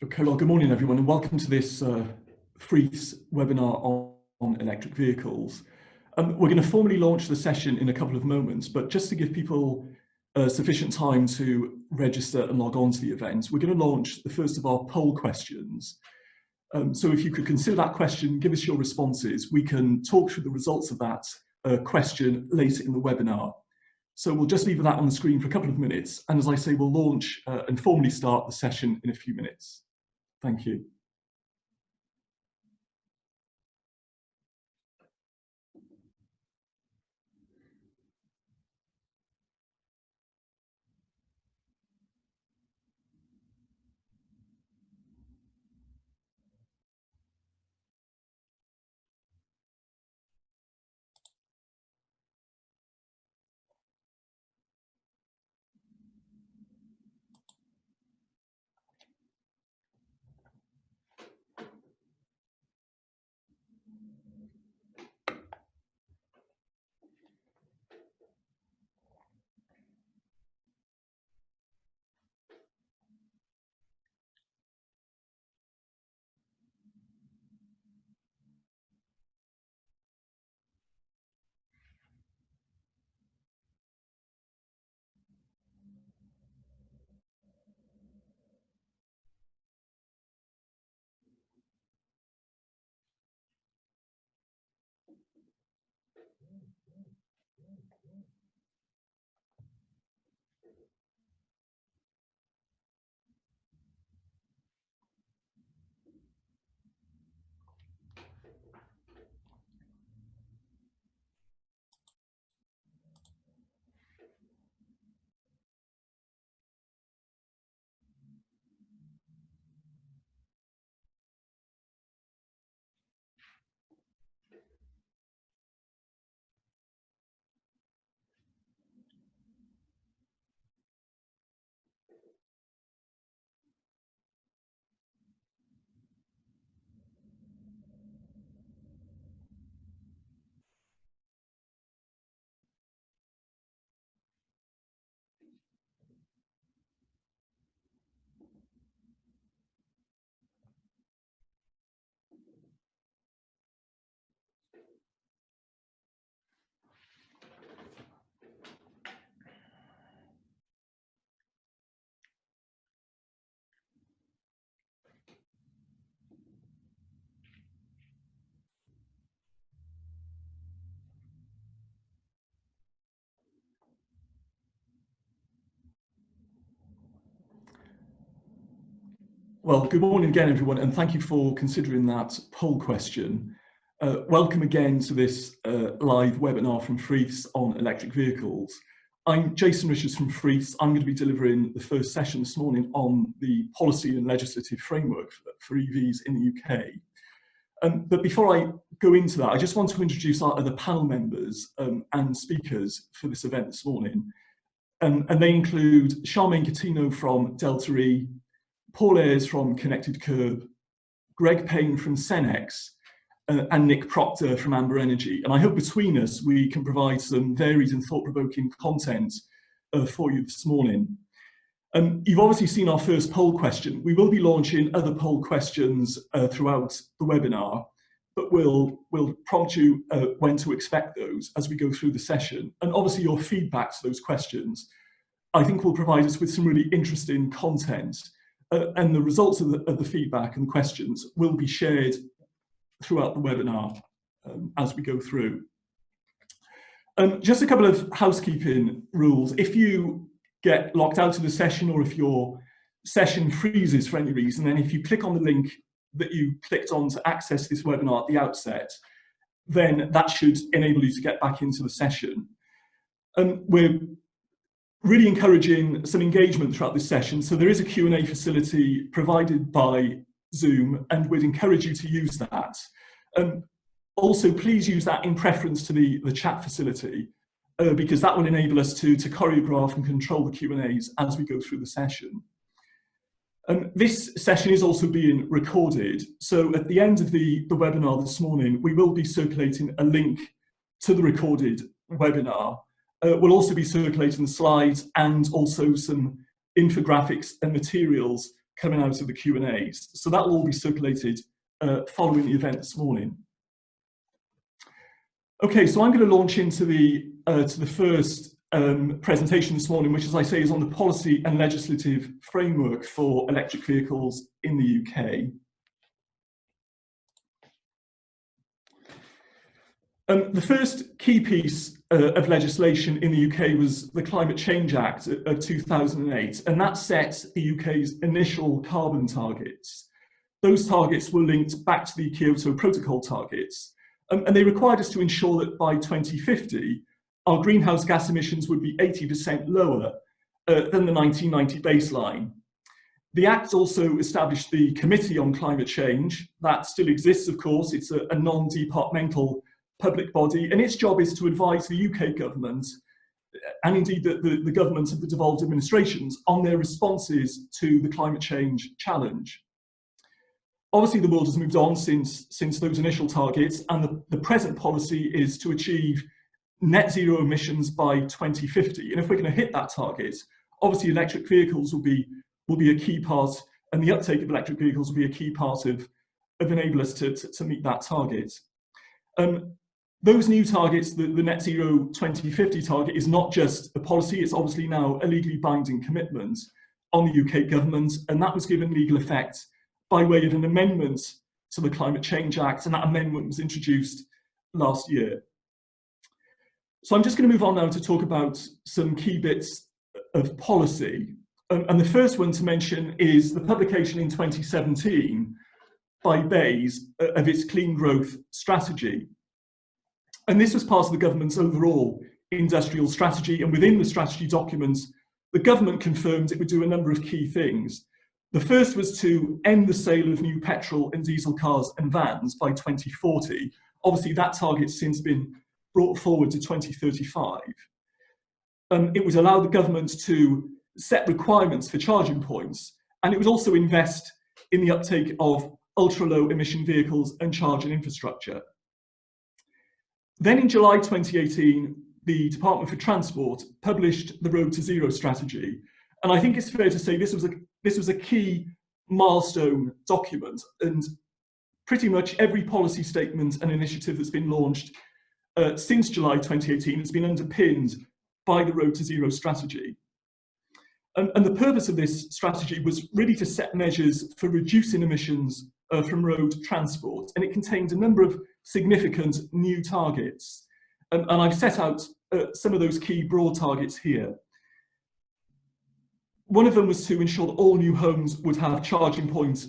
Okay, well, good morning, everyone, and welcome to this FREES webinar on electric vehicles. We're going to formally launch the session in a couple of moments, but just to give people sufficient time to register and log on to the event, we're going to launch the first of our poll questions. So if you could consider that question, give us your responses. We can talk through the results of that question later in the webinar. So we'll just leave that on the screen for a couple of minutes. And as I say, we'll launch and formally start the session in a few minutes. Thank you. Well, good morning again, everyone, and thank you for considering that poll question. Welcome again to this live webinar from FREES on electric vehicles. I'm Jason Richards from FREES. I'm going to be delivering the first session this morning on the policy and legislative framework for EVs in the UK. But before I go into that, I just want to introduce our other panel members and speakers for this event this morning. And they include Charmaine Coutinho from Delta E, Paul Ayres from Connected KERB, Greg Payne from Cenex, and Nick Proctor from Amber Energy. And I hope between us we can provide some varied and thought-provoking content for you this morning. You've obviously seen our first poll question. We will be launching other poll questions throughout the webinar, but we'll prompt you when to expect those as we go through the session. And obviously your feedback to those questions, I think, will provide us with some really interesting content. And the results of the feedback and questions will be shared throughout the webinar as we go through. Just a couple of housekeeping rules. If you get locked out of the session, or if your session freezes for any reason, then if you click on the link that you clicked on to access this webinar at the outset, then that should enable you to get back into the session. We're really encouraging some engagement throughout this session. So there is a Q&A facility provided by Zoom, and we'd encourage you to use that. Also, please use that in preference to the chat facility, because that will enable us to choreograph and control the Q&As as we go through the session. This session is also being recorded. So at the end of the webinar this morning, we will be circulating a link to the recorded webinar. We'll also be circulating the slides and also some infographics and materials coming out of the Q&As. So that will all be circulated following the event this morning. Okay, so I'm going to launch into the first presentation this morning, which, as I say, is on the policy and legislative framework for electric vehicles in the UK. The first key piece of legislation in the UK was the Climate Change Act of 2008, and that set the UK's initial carbon targets. Those targets were linked back to the Kyoto Protocol targets, and they required us to ensure that by 2050, our greenhouse gas emissions would be 80% lower than the 1990 baseline. The Act also established the Committee on Climate Change. That still exists, of course. It's a non-departmental public body, and its job is to advise the UK government, and indeed the governments of the devolved administrations, on their responses to the climate change challenge. Obviously, the world has moved on since those initial targets, and the present policy is to achieve net zero emissions by 2050. And if we're going to hit that target, obviously electric vehicles will be a key part, and the uptake of electric vehicles will be a key part of enabling us to meet that target. Those new targets, the net zero 2050 target, is not just a policy, it's obviously now a legally binding commitment on the UK government, and that was given legal effect by way of an amendment to the Climate Change Act, and that amendment was introduced last year. So I'm just going to move on now to talk about some key bits of policy. And the first one to mention is the publication in 2017 by BEIS of its clean growth strategy. And this was part of the government's overall industrial strategy, and within the strategy documents, the government confirmed it would do a number of key things. The first was to end the sale of new petrol and diesel cars and vans by 2040. Obviously, that target's since been brought forward to 2035. It would allow the government to set requirements for charging points, and it would also invest in the uptake of ultra-low emission vehicles and charging infrastructure. Then in July 2018, the Department for Transport published the Road to Zero strategy. And I think it's fair to say this was a key milestone document, and pretty much every policy statement and initiative that's been launched since July 2018 has been underpinned by the Road to Zero strategy. And the purpose of this strategy was really to set measures for reducing emissions from road transport, and it contained a number of significant new targets. And I've set out some of those key broad targets here. One of them was to ensure that all new homes would have charging points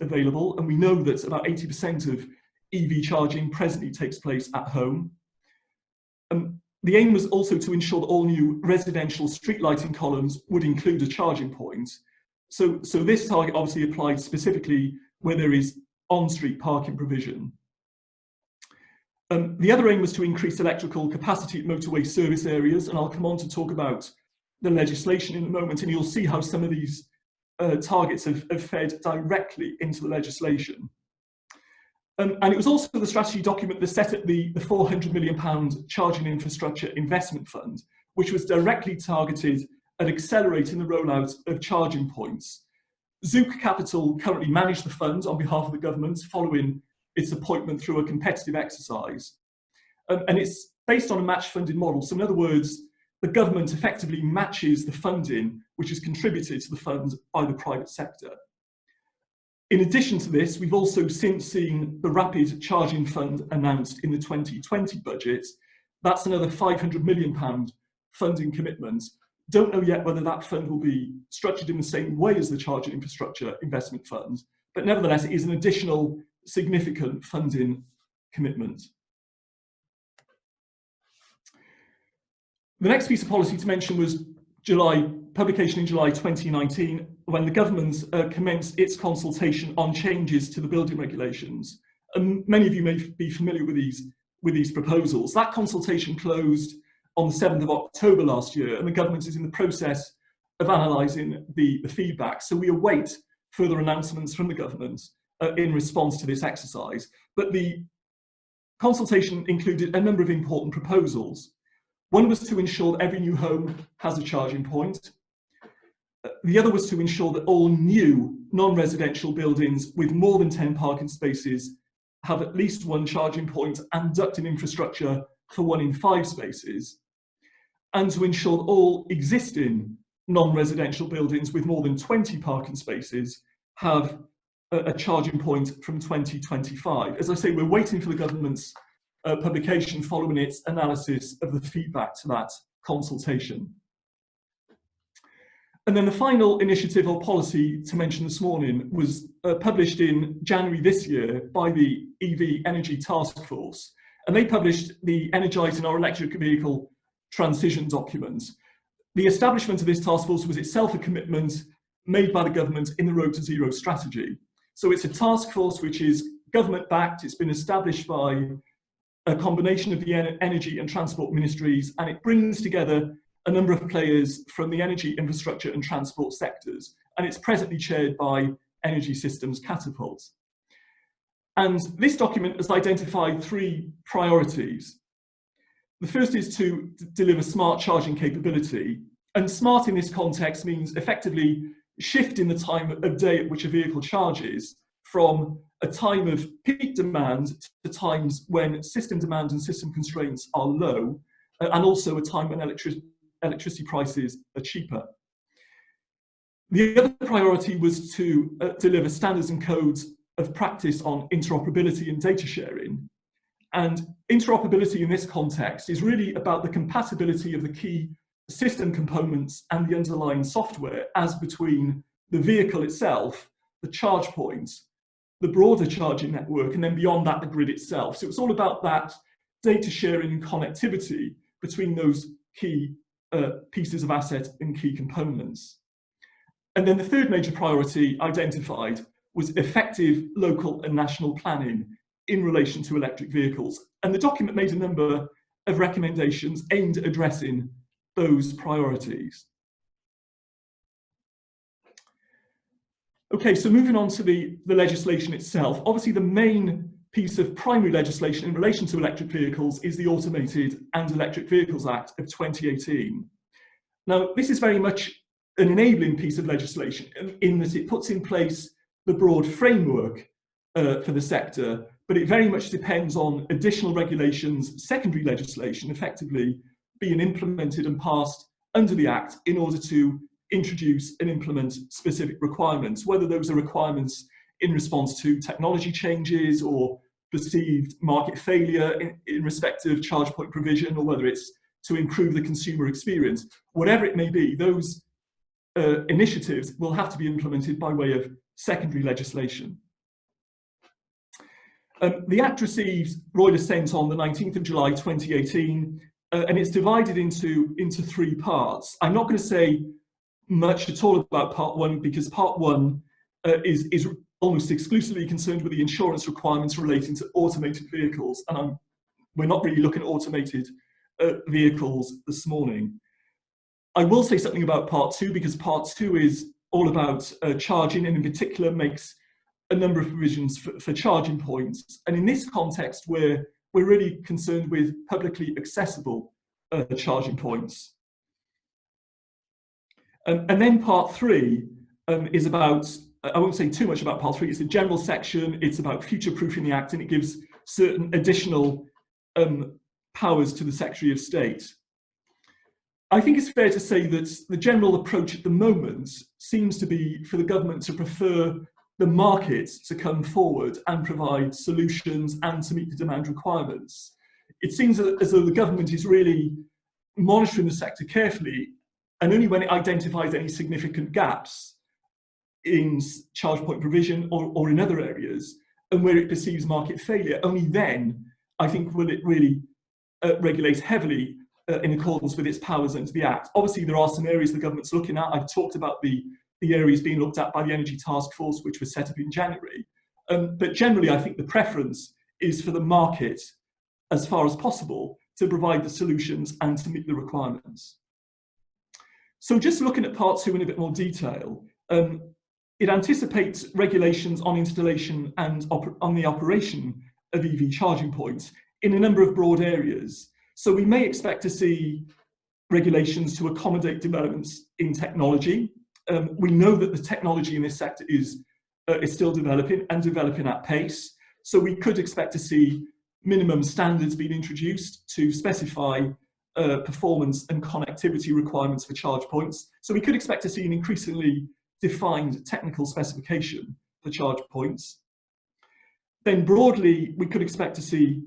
available, and we know that about 80% of EV charging presently takes place at home. The aim was also to ensure that all new residential street lighting columns would include a charging point. So this target obviously applied specifically where there is on-street parking provision. The other aim was to increase electrical capacity at motorway service areas, and I'll come on to talk about the legislation in a moment, and you'll see how some of these targets have fed directly into the legislation. And it was also the strategy document that set up the £400 million Charging Infrastructure Investment Fund, which was directly targeted at accelerating the rollout of charging points. Zouk Capital currently manage the fund on behalf of the government following its appointment through a competitive exercise. And it's based on a match funding model. So in other words, the government effectively matches the funding which is contributed to the fund by the private sector. In addition to this, we've also since seen the Rapid Charging Fund announced in the 2020 budget. That's another £500 million funding commitment. Don't know yet whether that fund will be structured in the same way as the Charging Infrastructure Investment Fund, but nevertheless, it is an additional significant funding commitment. The next piece of policy to mention was publication in July 2019, when the government commenced its consultation on changes to the building regulations. And many of you may be familiar with these proposals. That consultation closed on the 7th of October last year, and the government is in the process of analysing the feedback. So we await further announcements from the government in response to this exercise. But the consultation included a number of important proposals. One was to ensure that every new home has a charging point. The other was to ensure that all new non-residential buildings with more than 10 parking spaces have at least one charging point and ducting infrastructure for 1 in 5 spaces, and to ensure that all existing non-residential buildings with more than 20 parking spaces have a charging point from 2025. As I say, we're waiting for the government's publication following its analysis of the feedback to that consultation. And then the final initiative or policy to mention this morning was published in January this year by the EV Energy Task Force. And they published the Energising Our Electric Vehicle Transition document. The establishment of this task force was itself a commitment made by the government in the Road to Zero strategy. So it's a task force which is government-backed. It's been established by a combination of the energy and transport ministries, and it brings together a number of players from the energy, infrastructure and transport sectors, and it's presently chaired by Energy Systems Catapult. And this document has identified 3 priorities. The first is to deliver smart charging capability, and smart in this context means effectively shifting the time of day at which a vehicle charges from a time of peak demand to times when system demand and system constraints are low, and also a time when electricity prices are cheaper. The other priority was to deliver standards and codes of practice on interoperability and data sharing. And interoperability in this context is really about the compatibility of the key system components and the underlying software as between the vehicle itself, the charge points, the broader charging network, and then beyond that, the grid itself. So it's all about that data sharing and connectivity between those key pieces of asset and key components. And then the third major priority identified was effective local and national planning in relation to electric vehicles. And the document made a number of recommendations aimed at addressing those priorities. Okay, so moving on to the legislation itself. Obviously, the main piece of primary legislation in relation to electric vehicles is the Automated and Electric Vehicles Act of 2018. Now, this is very much an enabling piece of legislation in that it puts in place the broad framework for the sector, but it very much depends on additional regulations, secondary legislation, effectively being implemented and passed under the Act in order to introduce and implement specific requirements, whether those are requirements in response to technology changes or perceived market failure in respect of charge point provision, or whether it's to improve the consumer experience. Whatever it may be, those initiatives will have to be implemented by way of secondary legislation. The Act received royal assent on the 19th of July 2018, and it's divided into 3 parts. I'm not going to say much at all about Part 1 because Part 1 is almost exclusively concerned with the insurance requirements relating to automated vehicles, and we're not really looking at automated vehicles this morning. I will say something about Part 2 because Part 2 is all about charging, and in particular makes a number of provisions for charging points. And in this context, we're really concerned with publicly accessible charging points. And then Part 3 is about, I won't say too much about Part 3, it's a general section, it's about future-proofing the Act, and it gives certain additional powers to the Secretary of State. I think it's fair to say that the general approach at the moment seems to be for the government to prefer the market to come forward and provide solutions and to meet the demand requirements. It seems as though the government is really monitoring the sector carefully, and only when it identifies any significant gaps in charge point provision or in other areas, and where it perceives market failure, only then, I think, will it really regulate heavily in accordance with its powers under the Act. Obviously, there are some areas the government's looking at. I've talked about the areas being looked at by the Energy Task Force, which was set up in January. But generally, I think the preference is for the market, as far as possible, to provide the solutions and to meet the requirements. So just looking at Part 2 in a bit more detail, it anticipates regulations on installation and on the operation of EV charging points in a number of broad areas. So we may expect to see regulations to accommodate developments in technology, We know that the technology in this sector is still developing and developing at pace. So we could expect to see minimum standards being introduced to specify performance and connectivity requirements for charge points. So we could expect to see an increasingly defined technical specification for charge points. Then broadly, we could expect to see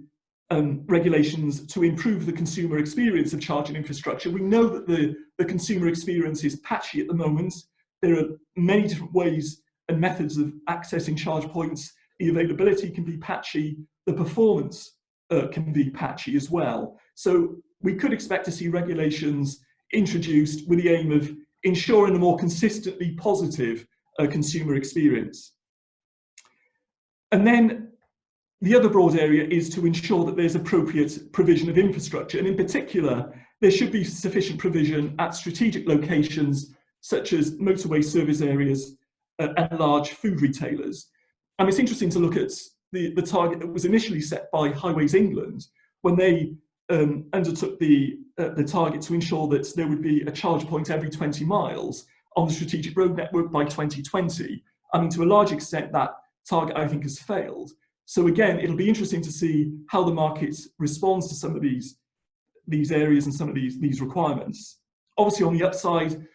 regulations to improve the consumer experience of charging infrastructure. We know that the consumer experience is patchy at the moment. There are many different ways and methods of accessing charge points. The availability can be patchy, the performance can be patchy as well. So we could expect to see regulations introduced with the aim of ensuring a more consistently positive consumer experience. And then the other broad area is to ensure that there's appropriate provision of infrastructure, and in particular, there should be sufficient provision at strategic locations such as motorway service areas and large food retailers. And it's interesting to look at the target that was initially set by Highways England when they undertook the target to ensure that there would be a charge point every 20 miles on the strategic road network by 2020. I mean, to a large extent, that target, I think, has failed. So again, it'll be interesting to see how the market responds to some of these areas and some of these requirements. Obviously, on the upside,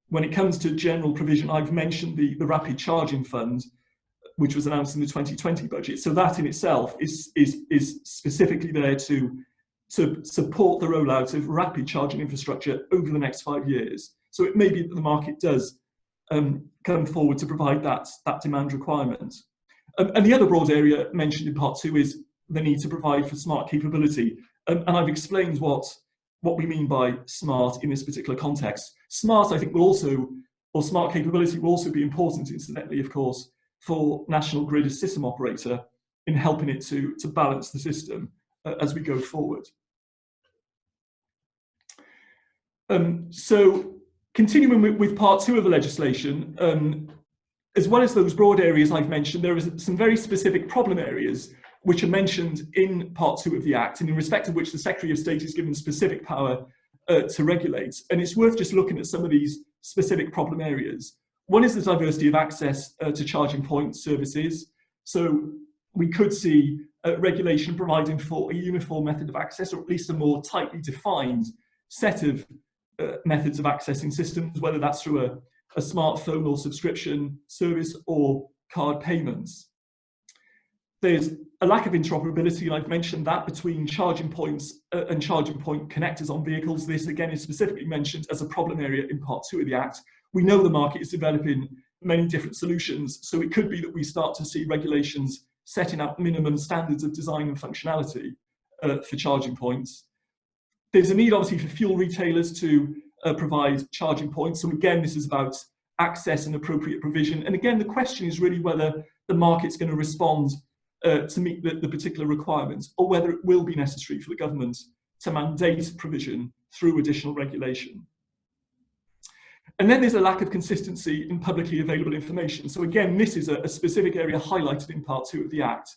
when it comes to general provision, I've mentioned the Rapid Charging Fund, which was announced in the 2020 budget. So that in itself is specifically there to support the rollout of rapid charging infrastructure over the next 5 years. So it may be that the market does come forward to provide that demand requirement. And the other broad area mentioned in part 2 is the need to provide for smart capability. And I've explained what we mean by smart in this particular context. Smart, I think, will also, or smart capability will also be important, incidentally, of course, for National Grid as system operator in helping it to balance the system as we go forward. So continuing with part 2 of the legislation, as well as those broad areas I've mentioned, there are some very specific problem areas which are mentioned in part 2 of the Act, and in respect of which the Secretary of State is given specific power to regulate. And it's worth just looking at some of these specific problem areas. One is the diversity of access to charging point services. So we could see regulation providing for a uniform method of access, or at least a more tightly defined set of methods of accessing systems, whether that's through a smartphone or subscription service or card payments. There's a lack of interoperability, and I've mentioned that, between charging points and charging point connectors on vehicles. This again is specifically mentioned as a problem area in part 2 of the Act. We know the market is developing many different solutions, so it could be that we start to see regulations setting out minimum standards of design and functionality for charging points. There's a need, obviously, for fuel retailers to provide charging points. So again, this is about access and appropriate provision. And again, the question is really whether the market's going to respond to meet the particular requirements, or whether it will be necessary for the government to mandate provision through additional regulation. And then there's a lack of consistency in publicly available information. So again, this is a specific area highlighted in part 2 of the Act.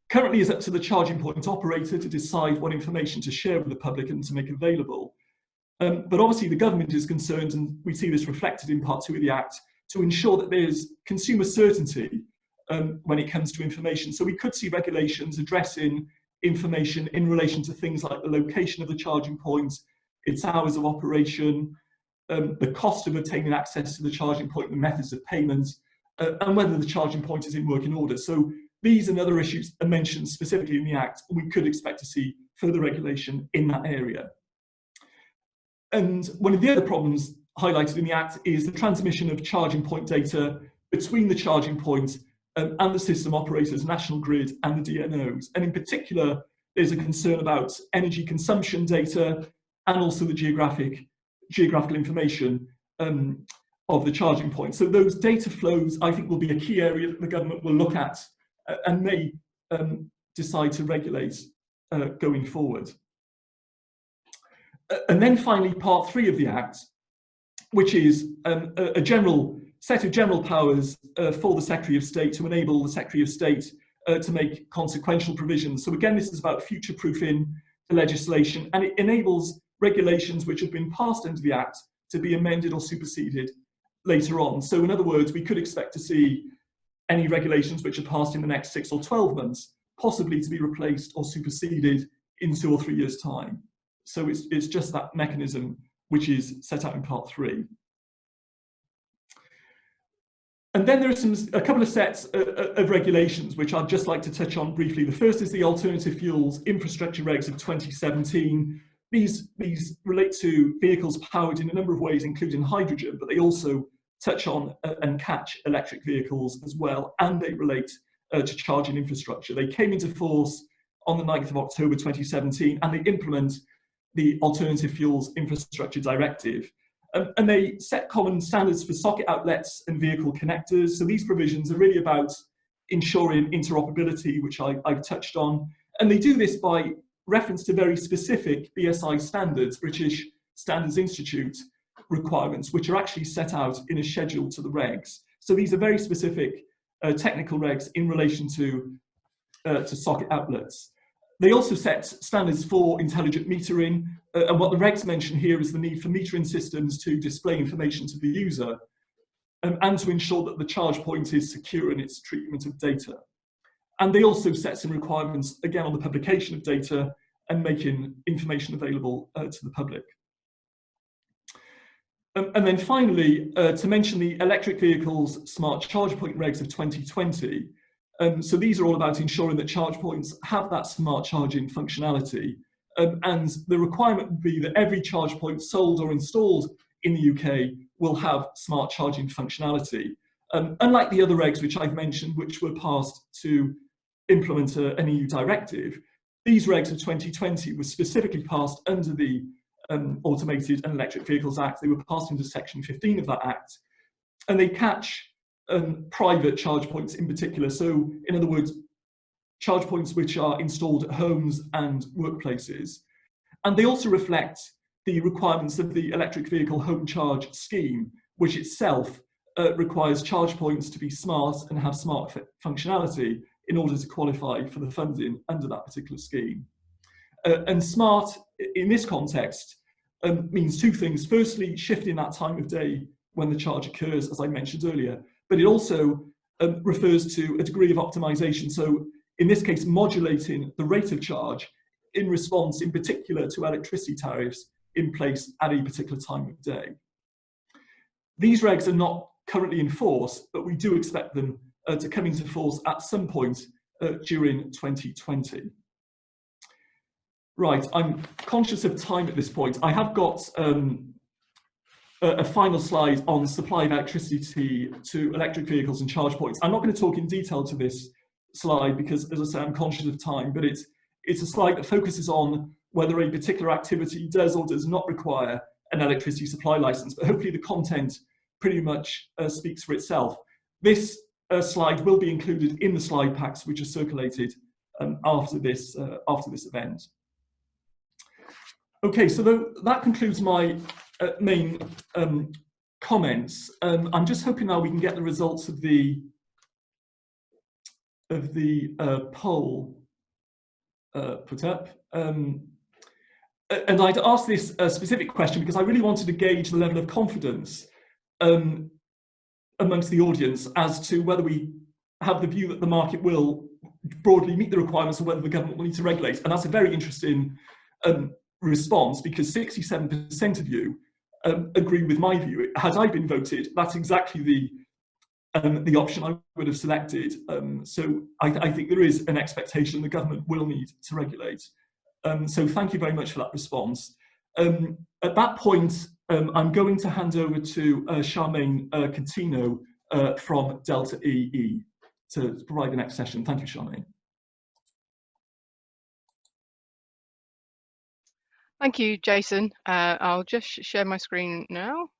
Currently, it's up to the charging point operator to decide what information to share with the public and to make available. But obviously the government is concerned, and we see this reflected in part 2 of the Act, to ensure that there's consumer certainty when it comes to information. So we could see regulations addressing information in relation to things like the location of the charging point, its hours of operation, the cost of obtaining access to the charging point, the methods of payment, and whether the charging point is in working order. So these and other issues are mentioned specifically in the Act, and we could expect to see further regulation in that area. And one of the other problems highlighted in the Act is the transmission of charging point data between the charging point and the system operators, National Grid and the DNOs. And in particular, there's a concern about energy consumption data and also the geographical information of the charging point. So those data flows, I think, will be a key area that the government will look at and may decide to regulate going forward. And then finally, part 3 of the Act, which is a general set of general powers for the Secretary of State to enable the Secretary of State to make consequential provisions. So again, this is about future-proofing the legislation, and it enables regulations which have been passed into the Act to be amended or superseded later on. So in other words, we could expect to see any regulations which are passed in the next 6 or 12 months, possibly to be replaced or superseded in 2 or 3 years' time. So it's just that mechanism which is set out in part 3. And then there are a couple of sets of regulations which I'd just like to touch on briefly. The first is the Alternative Fuels Infrastructure Regs of 2017. These relate to vehicles powered in a number of ways, including hydrogen, but they also touch on and catch electric vehicles as well, and they relate to charging infrastructure. They came into force on the 9th of October 2017, and they implement the Alternative Fuels Infrastructure Directive. And they set common standards for socket outlets and vehicle connectors. So these provisions are really about ensuring interoperability, which I've touched on. And they do this by reference to very specific BSI standards, British Standards Institute requirements, which are actually set out in a schedule to the regs. So these are very specific technical regs in relation to socket outlets. They also set standards for intelligent metering, and what the regs mention here is the need for metering systems to display information to the user and to ensure that the charge point is secure in its treatment of data. And they also set some requirements, again, on the publication of data and making information available to the public. And then finally, to mention the electric vehicles smart charge point regs of 2020. So these are all about ensuring that charge points have that smart charging functionality. And the requirement would be that every charge point sold or installed in the UK will have smart charging functionality. Unlike the other regs which I've mentioned, which were passed to implement an EU directive, these regs of 2020 were specifically passed under the Automated and Electric Vehicles Act. They were passed into section 15 of that act, and they catch private charge points in particular. So in other words, charge points which are installed at homes and workplaces. And they also reflect the requirements of the electric vehicle home charge scheme, which itself requires charge points to be smart and have smart functionality in order to qualify for the funding under that particular scheme. And smart in this context means two things. Firstly, shifting that time of day when the charge occurs, as I mentioned earlier, but it also refers to a degree of optimization. So in this case, modulating the rate of charge in response in particular to electricity tariffs in place at a particular time of day. These regs are not currently in force, but we do expect them to come into force at some point during 2020. Right, I'm conscious of time at this point. I have got a final slide on supply of electricity to electric vehicles and charge points. I'm not going to talk in detail to this slide because, as I say, I'm conscious of time, but it's a slide that focuses on whether a particular activity does or does not require an electricity supply license, but hopefully the content pretty much speaks for itself. This slide will be included in the slide packs which are circulated after this event. Okay, so that concludes my main comments. I'm just hoping now we can get the results of the poll put up. And I'd ask this specific question because I really wanted to gauge the level of confidence amongst the audience as to whether we have the view that the market will broadly meet the requirements or whether the government will need to regulate. And that's a very interesting response, because 67% of you agree with my view. Had I been voted, that's exactly the option I would have selected. So I think there is an expectation the government will need to regulate. So thank you very much for that response. At that point, I'm going to hand over to Charmaine Catino from Delta EE to provide the next session. Thank you, Charmaine. Thank you, Jason. I'll just share my screen now.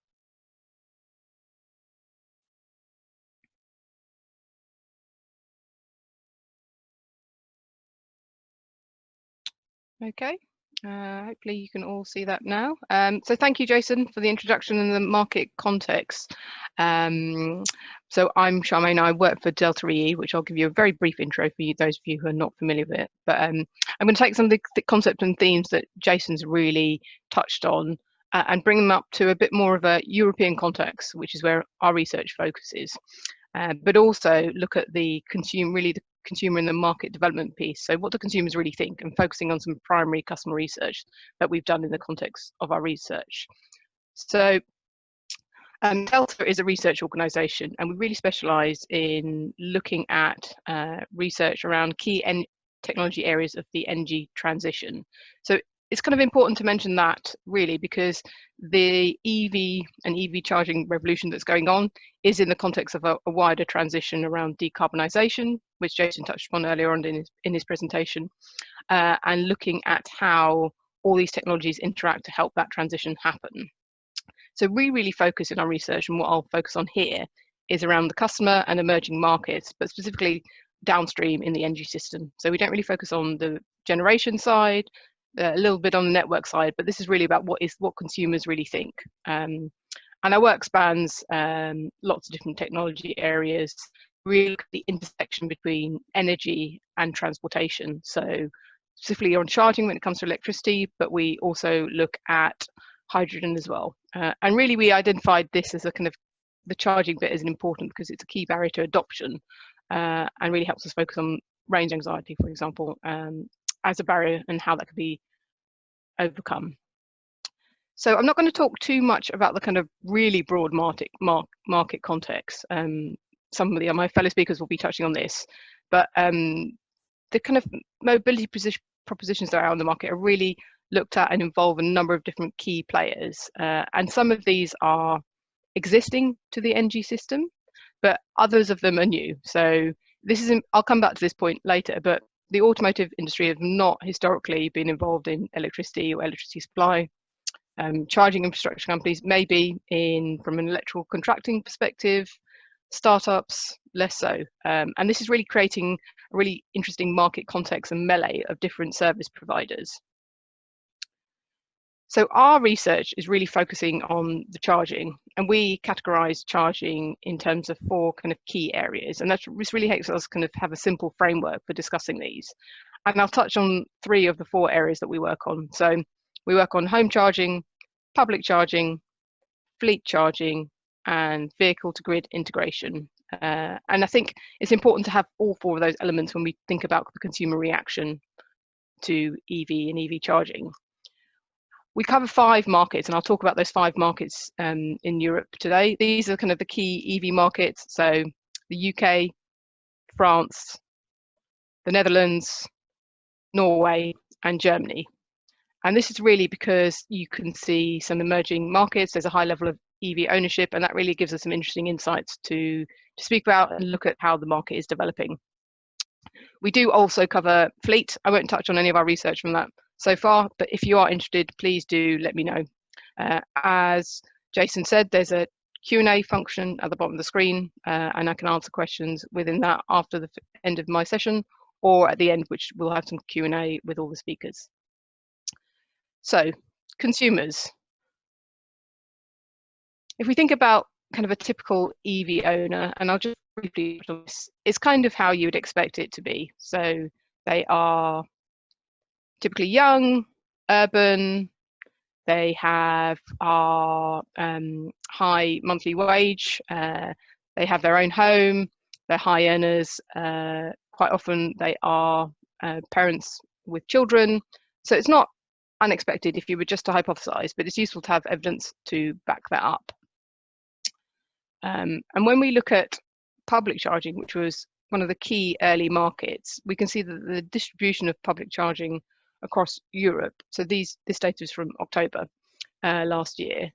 Okay, hopefully you can all see that now. So thank you, Jason, for the introduction and the market context. So I'm Charmaine, I work for Delta EE, which I'll give you a very brief intro for you, those of you who are not familiar with it. But I'm going to take some of the concepts and themes that Jason's really touched on and bring them up to a bit more of a European context, which is where our research focuses. But also look at the consumer and the market development piece. So what do consumers really think, and focusing on some primary customer research that we've done in the context of our research. So Delta is a research organisation, and we really specialise in looking at research around key technology areas of the energy transition. So it's kind of important to mention that, really, because the EV and EV charging revolution that's going on is in the context of a wider transition around decarbonisation, which Jason touched upon earlier on in his presentation, and looking at how all these technologies interact to help that transition happen. So we really focus in our research, and what I'll focus on here is around the customer and emerging markets, but specifically downstream in the energy system. So we don't really focus on the generation side, a little bit on the network side, but this is really about what consumers really think. And our work spans lots of different technology areas, really look at the intersection between energy and transportation. So specifically on charging when it comes to electricity, but we also look at hydrogen as well. And really we identified this as a kind of, the charging bit is important because it's a key barrier to adoption, and really helps us focus on range anxiety, for example, as a barrier and how that could be overcome. So I'm not going to talk too much about the kind of really broad market context. Some of my fellow speakers will be touching on this, but the kind of mobility propositions that are out on the market are really looked at and involve a number of different key players, and some of these are existing to the energy system, but others of them are new. So this is, I'll come back to this point later, but the automotive industry have not historically been involved in electricity or electricity supply. Charging infrastructure companies may be from an electrical contracting perspective, startups less so, and this is really creating a really interesting market context and melee of different service providers. So our research is really focusing on the charging, and we categorize charging in terms of 4 kind of key areas, and this really helps us kind of have a simple framework for discussing these. And I'll touch on 3 of the 4 areas that we work on. So we work on home charging, public charging, fleet charging, and vehicle to grid integration. And I think it's important to have all 4 of those elements when we think about the consumer reaction to EV and EV charging. We cover 5 markets, and I'll talk about those 5 markets in Europe today. These are kind of the key EV markets. So the UK, France, the Netherlands, Norway, and Germany. And this is really because you can see some emerging markets. There's a high level of EV ownership, and that really gives us some interesting insights to speak about and look at how the market is developing. We do also cover fleet. I won't touch on any of our research from that so far, but if you are interested, please do let me know. As Jason said, there's a Q&A function at the bottom of the screen, and I can answer questions within that after the end of my session, or at the end, which we'll have some Q&A with all the speakers. So, consumers. If we think about kind of a typical EV owner, and I'll just briefly, it's kind of how you would expect it to be. So they are typically young, urban, they have high monthly wage, they have their own home, they're high earners, quite often they are parents with children. So it's not unexpected if you were just to hypothesize, but it's useful to have evidence to back that up. And when we look at public charging, which was one of the key early markets, we can see that the distribution of public charging across Europe, so this data is from October last year,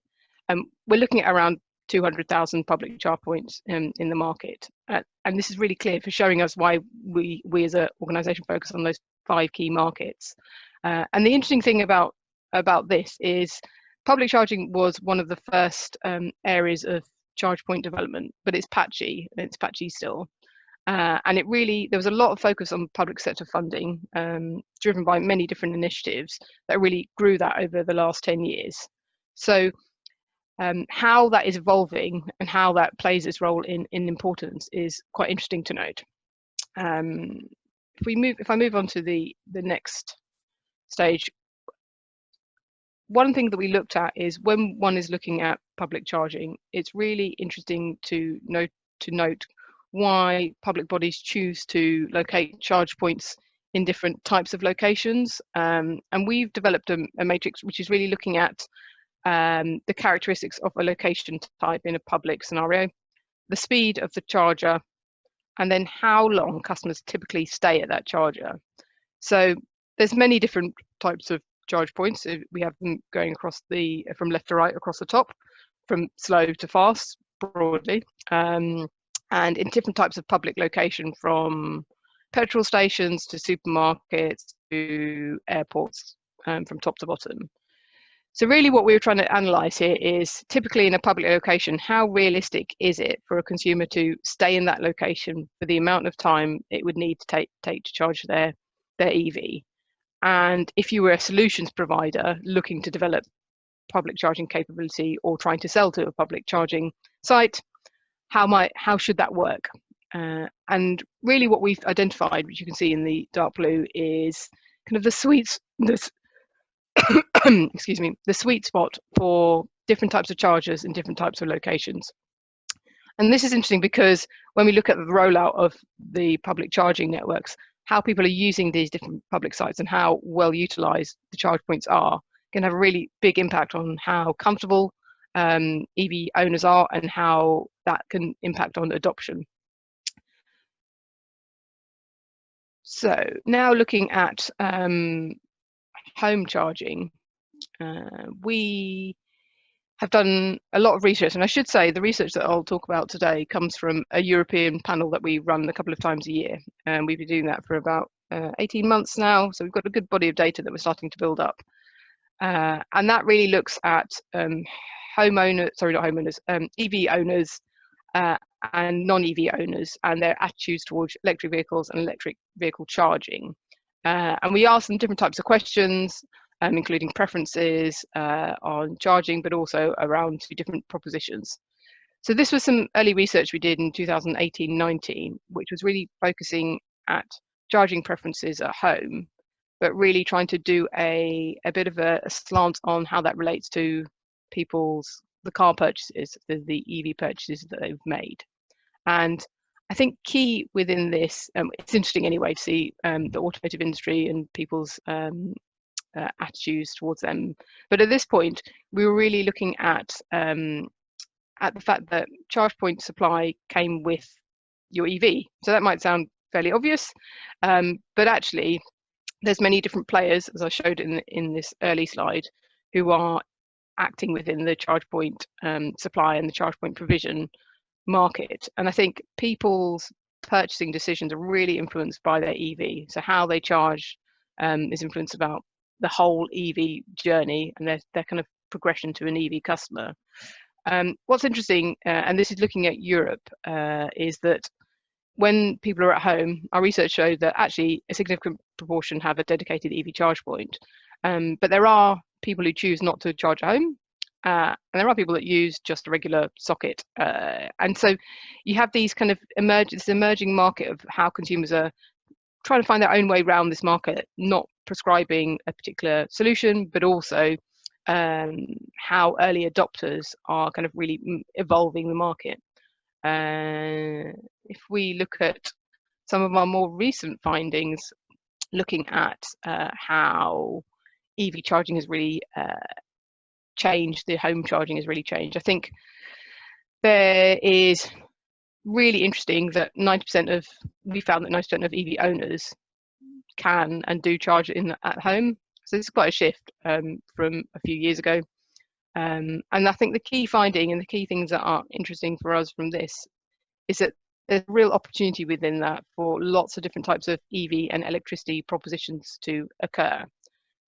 we're looking at around 200,000 public charge points in the market. And this is really clear for showing us why we as an organisation focus on those 5 key markets. And the interesting thing about this is public charging was one of the first areas of charge point development, but it's patchy still. And it really, there was a lot of focus on public sector funding, driven by many different initiatives that really grew that over the last 10 years. So how that is evolving and how that plays its role in importance is quite interesting to note. If I move on to the next stage, one thing that we looked at is when one is looking at public charging, it's really interesting to note why public bodies choose to locate charge points in different types of locations. And we've developed a matrix which is really looking at the characteristics of a location type in a public scenario, the speed of the charger, and then how long customers typically stay at that charger. So there's many different types of charge points. We have them going across from left to right across the top, from slow to fast broadly, and in different types of public location, from petrol stations to supermarkets to airports, from top to bottom. So really what we were trying to analyse here is, typically in a public location, how realistic is it for a consumer to stay in that location for the amount of time it would need to take to charge their EV? And if you were a solutions provider looking to develop public charging capability or trying to sell to a public charging site, how should that work? And really what we've identified, which you can see in the dark blue, is kind of the excuse me, the sweet spot for different types of chargers in different types of locations. And this is interesting because when we look at the rollout of the public charging networks, how people are using these different public sites and how well utilized the charge points are can have a really big impact on how comfortable EV owners are and how that can impact on adoption. So now looking at home charging, we have done a lot of research, and I should say the research that I'll talk about today comes from a European panel that we run a couple of times a year, and we've been doing that for about 18 months now, so we've got a good body of data that we're starting to build up, and that really looks at EV owners and non-EV owners and their attitudes towards electric vehicles and electric vehicle charging, and we asked them different types of questions, including preferences on charging, but also around two different propositions. So this was some early research we did in 2018-19, which was really focusing at charging preferences at home, but really trying to do a bit of a slant on how that relates to the car purchases, the EV purchases that they've made. And I think key within this, it's interesting anyway to see the automotive industry and people's attitudes towards them. But at this point, we were really looking at the fact that charge point supply came with your EV. So that might sound fairly obvious, but actually there's many different players, as I showed in this early slide, who are acting within the charge point supply and the charge point provision market. And I think people's purchasing decisions are really influenced by their EV. So how they charge is influenced about the whole EV journey and their kind of progression to an EV customer. What's interesting, and this is looking at Europe, is that when people are at home, our research showed that actually a significant proportion have a dedicated EV charge point, but there are people who choose not to charge at home, and there are people that use just a regular socket, and so you have these kind of emerging market of how consumers are trying to find their own way around this market, not prescribing a particular solution, but also how early adopters are kind of really evolving the market. If we look at some of our more recent findings, looking at how EV charging has really changed, the home charging has really changed. I think there is really interesting that we found that 90% of EV owners can and do charge at home. So this is quite a shift from a few years ago. And I think the key finding and the key things that are interesting for us from this is that there's a real opportunity within that for lots of different types of EV and electricity propositions to occur.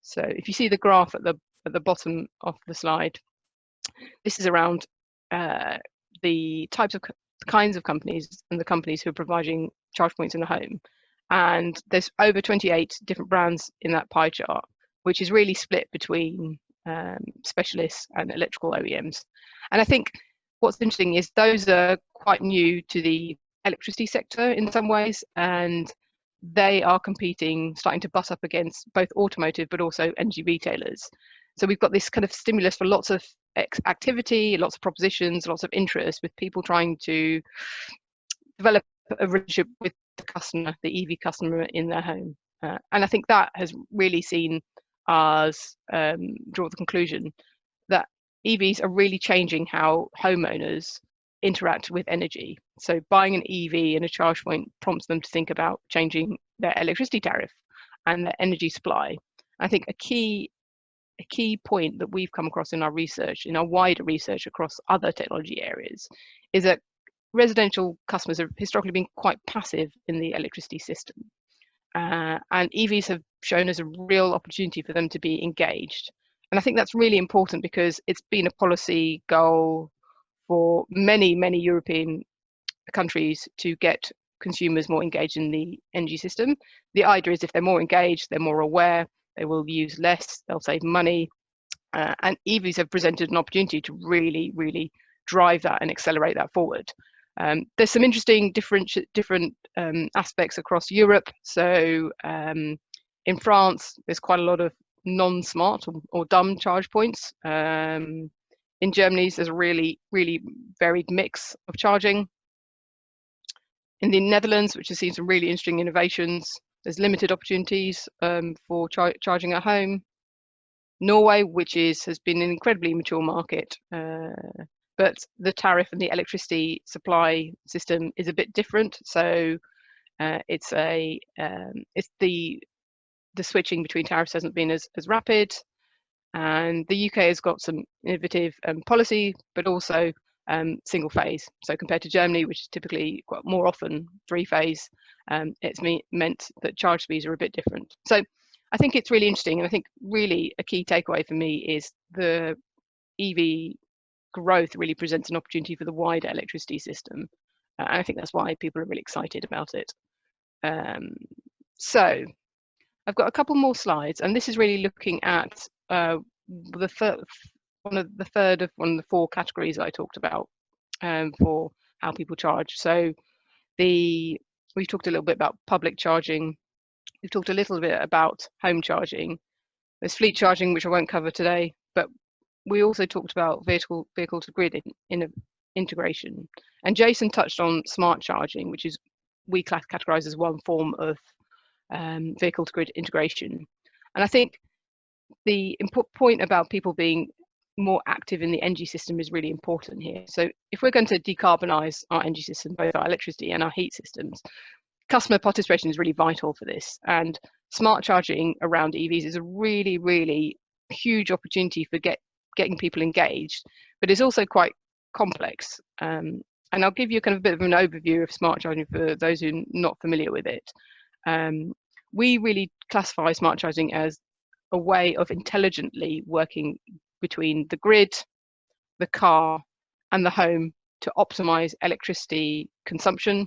So if you see the graph at the bottom of the slide, this is around the kinds of companies and the companies who are providing charge points in the home. And there's over 28 different brands in that pie chart, which is really split between specialists and electrical OEMs. And I think what's interesting is those are quite new to the electricity sector in some ways, and they are starting to butt up against both automotive but also energy retailers. So we've got this kind of stimulus for lots of activity, lots of propositions, lots of interest, with people trying to develop a relationship with the customer, the EV customer in their home. And I think that has really seen us draw the conclusion that EVs are really changing how homeowners interact with energy. So buying an EV and a charge point prompts them to think about changing their electricity tariff and their energy supply. I think a key point that we've come across in our research, in our wider research across other technology areas, is that residential customers have historically been quite passive in the electricity system. And EVs have shown us a real opportunity for them to be engaged. And I think that's really important because it's been a policy goal for many, many European countries to get consumers more engaged in the energy system. The idea is if they're more engaged, they're more aware, they will use less, they'll save money. And EVs have presented an opportunity to really, really drive that and accelerate that forward. There's some interesting different aspects across Europe. So in France, there's quite a lot of non-smart or dumb charge points. In Germany, there's a really, really varied mix of charging. In the Netherlands, which has seen some really interesting innovations, there's limited opportunities for charging at home. Norway, which has been an incredibly mature market, but the tariff and the electricity supply system is a bit different. So it's the switching between tariffs hasn't been as rapid. And the UK has got some innovative policy, but also single phase. So compared to Germany, which is typically quite more often 3-phase, it's meant that charge speeds are a bit different. So I think it's really interesting. And I think really a key takeaway for me is the EV growth really presents an opportunity for the wider electricity system. And I think that's why people are really excited about it. So I've got a couple more slides, and this is really looking at one of the 4 categories that I talked about for how people charge. So we talked a little bit about public charging. We've talked a little bit about home charging. There's fleet charging, which I won't cover today, but we also talked about vehicle to grid integration. And Jason touched on smart charging, which is we categorize as one form of vehicle to grid integration. And I think the point about people being more active in the energy system is really important here. So if we're going to decarbonize our energy system, both our electricity and our heat systems, customer participation is really vital for this. And smart charging around EVs is a really, really huge opportunity for getting people engaged, but it's also quite complex. And I'll give you kind of a bit of an overview of smart charging for those who are not familiar with it. We really classify smart charging as a way of intelligently working between the grid, the car, and the home to optimize electricity consumption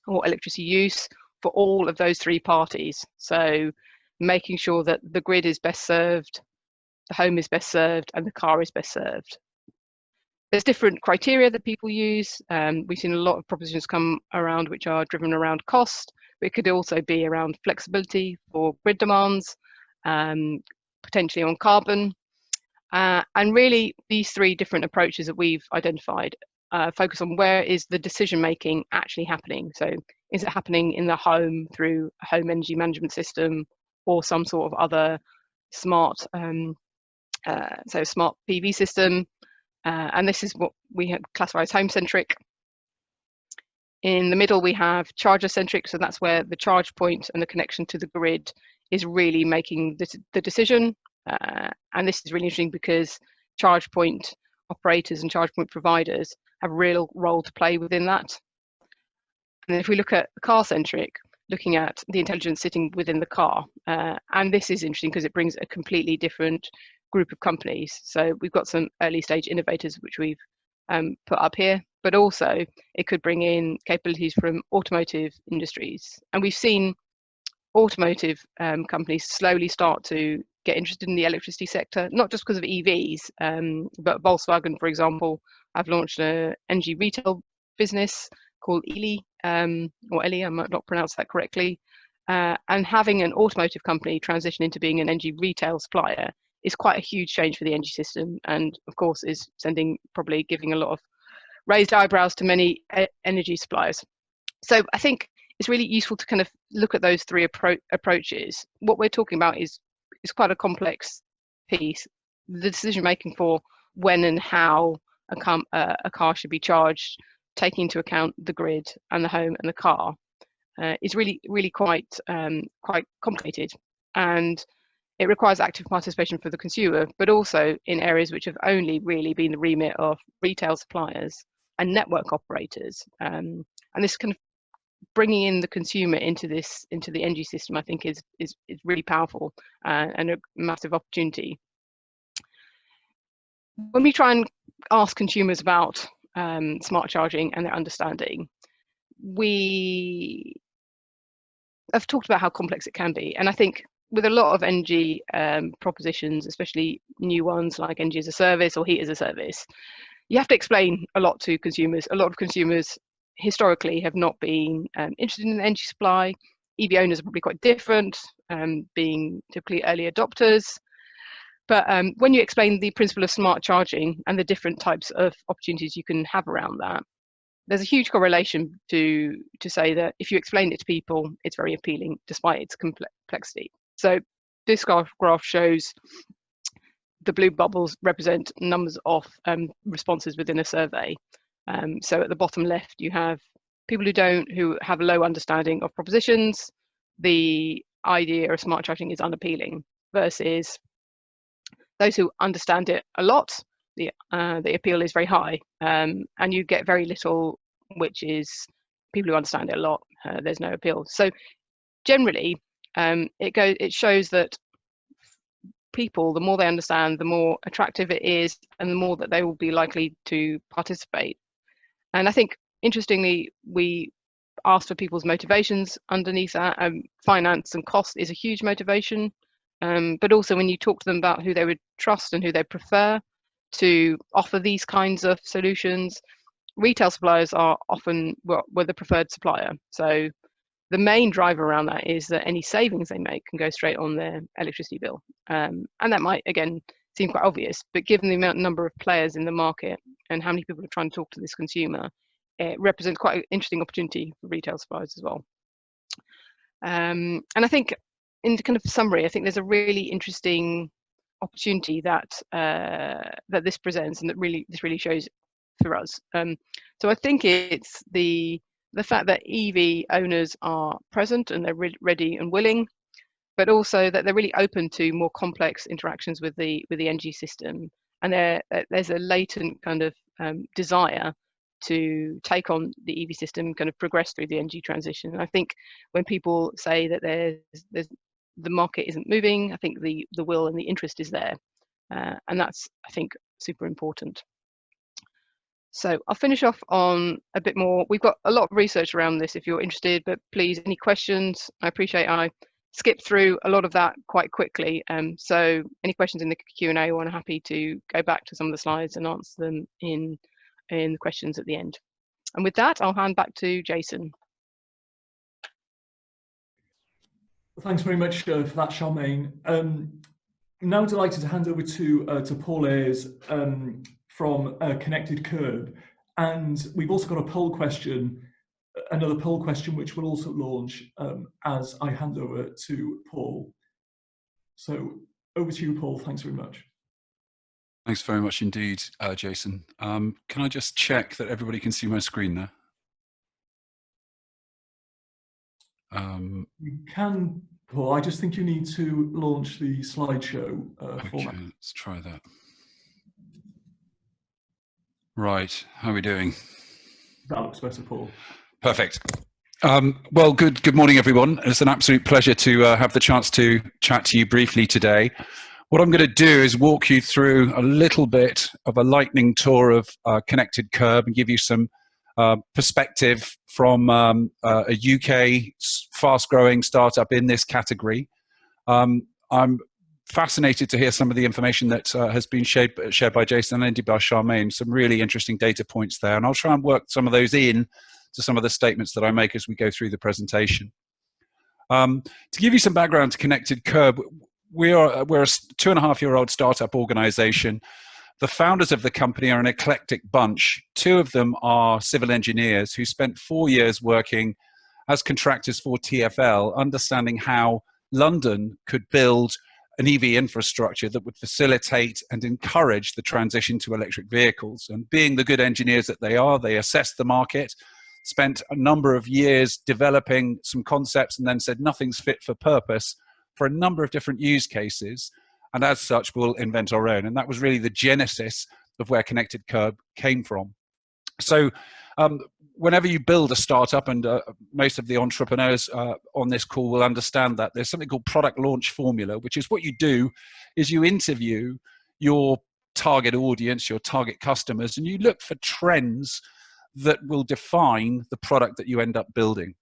or electricity use for all of those 3 parties. So making sure that the grid is best served, the home is best served, and the car is best served. There's different criteria that people use. We've seen a lot of propositions come around which are driven around cost, but it could also be around flexibility for grid demands, potentially on carbon. And really, these 3 different approaches that we've identified focus on where is the decision making actually happening. So is it happening in the home through a home energy management system or some sort of other smart smart PV system? And this is what we have classified as home centric. In the middle, we have charger centric. So that's where the charge point and the connection to the grid is really making the decision. And this is really interesting because charge point operators and charge point providers have a real role to play within that. And if we look at the car centric, looking at the intelligence sitting within the car, and this is interesting because it brings a completely different group of companies. So we've got some early stage innovators which we've put up here, but also it could bring in capabilities from automotive industries. And we've seen automotive companies slowly start to get interested in the electricity sector, not just because of EVs, but Volkswagen, for example, have launched an energy retail business called Eli, or Eli, I might not pronounce that correctly. And having an automotive company transition into being an energy retail supplier is quite a huge change for the energy system, and of course is probably giving a lot of raised eyebrows to many energy suppliers. So I think it's really useful to kind of look at those three approaches. What we're talking about is quite a complex piece. The decision making for when and how a car should be charged, taking into account the grid and the home and the car, is really quite complicated, and it requires active participation for the consumer, but also in areas which have only really been the remit of retail suppliers and network operators. And this kind of bringing in the consumer into the energy system, I think, is really powerful and a massive opportunity. When we try and ask consumers about smart charging and their understanding, we have talked about how complex it can be, and I think with a lot of energy propositions, especially new ones like energy as a service or heat as a service, you have to explain a lot to consumers. A lot of consumers historically have not been interested in energy supply. EV owners are probably quite different, being typically early adopters. But when you explain the principle of smart charging and the different types of opportunities you can have around that, there's a huge correlation to say that if you explain it to people, it's very appealing despite its complexity. So this graph shows the blue bubbles represent numbers of responses within a survey. So at the bottom left, you have people who have a low understanding of propositions. The idea of smart charging is unappealing, versus those who understand it a lot. The appeal is very high, and you get very little, which is people who understand it a lot. There's no appeal. So generally, it shows that people, the more they understand, the more attractive it is, and the more that they will be likely to participate. And I think, interestingly, we asked for people's motivations underneath that. Finance and cost is a huge motivation, but also when you talk to them about who they would trust and who they prefer to offer these kinds of solutions, retail suppliers are often the preferred supplier. So the main driver around that is that any savings they make can go straight on their electricity bill. And that might, again, seem quite obvious, but given the number of players in the market and how many people are trying to talk to this consumer, it represents quite an interesting opportunity for retail suppliers as well. And I think, in kind of summary, I think there's a really interesting opportunity that that this presents, and that this really shows for us. So I think it's the fact that EV owners are present and they're ready and willing, but also that they're really open to more complex interactions with the energy system, and there's a latent kind of desire to take on the EV system, kind of progress through the energy transition. And I think when people say that the market isn't moving, I think the will and the interest is there, and that's, I think, super important. So I'll finish off on a bit more. We've got a lot of research around this if you're interested, but please, any questions? I appreciate I skipped through a lot of that quite quickly. So any questions in the Q&A, I'm happy to go back to some of the slides and answer them in the questions at the end. And with that, I'll hand back to Jason. Thanks very much for that, Charmaine. Now delighted to hand over to Paul Ayres from Connected KERB, and we've also got a poll question, another poll question, which will also launch as I hand over to Paul. So over to you, Paul. Thanks very much. Thanks very much indeed, Jason. Can I just check that everybody can see my screen there? You can, Paul. I just think you need to launch the slideshow format. Okay, let's try that. Right, how are we doing? That looks better, Paul. Perfect. Well, good morning, everyone. It's an absolute pleasure to have the chance to chat to you briefly today. What I'm going to do is walk you through a little bit of a lightning tour of Connected KERB and give you some perspective from a UK fast-growing startup in this category. I'm fascinated to hear some of the information that has been shared by Jason and indeed by Charmaine, some really interesting data points there. And I'll try and work some of those in to some of the statements that I make as we go through the presentation. To give you some background to Connected KERB, we're a 2.5-year-old startup organization. The founders of the company are an eclectic bunch. 2 of them are civil engineers who spent 4 years working as contractors for TfL, understanding how London could build an EV infrastructure that would facilitate and encourage the transition to electric vehicles. And being the good engineers that they are, they assessed the market, spent a number of years developing some concepts, and then said nothing's fit for purpose for a number of different use cases. And as such, we'll invent our own. And that was really the genesis of where Connected KERB came from. So whenever you build a startup, and most of the entrepreneurs on this call will understand that, there's something called product launch formula, which is what you do is you interview your target audience, your target customers, and you look for trends that will define the product that you end up building.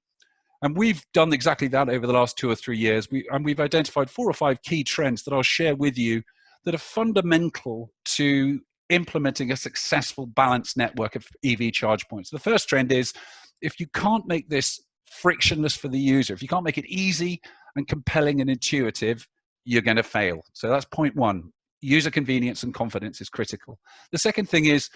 And we've done exactly that over the last 2 or 3 years. We've identified 4 or 5 key trends that I'll share with you that are fundamental to implementing a successful balanced network of EV charge points. The first trend is, if you can't make this frictionless for the user, if you can't make it easy and compelling and intuitive, you're going to fail. So that's point 1. User convenience and confidence is critical. The second thing is,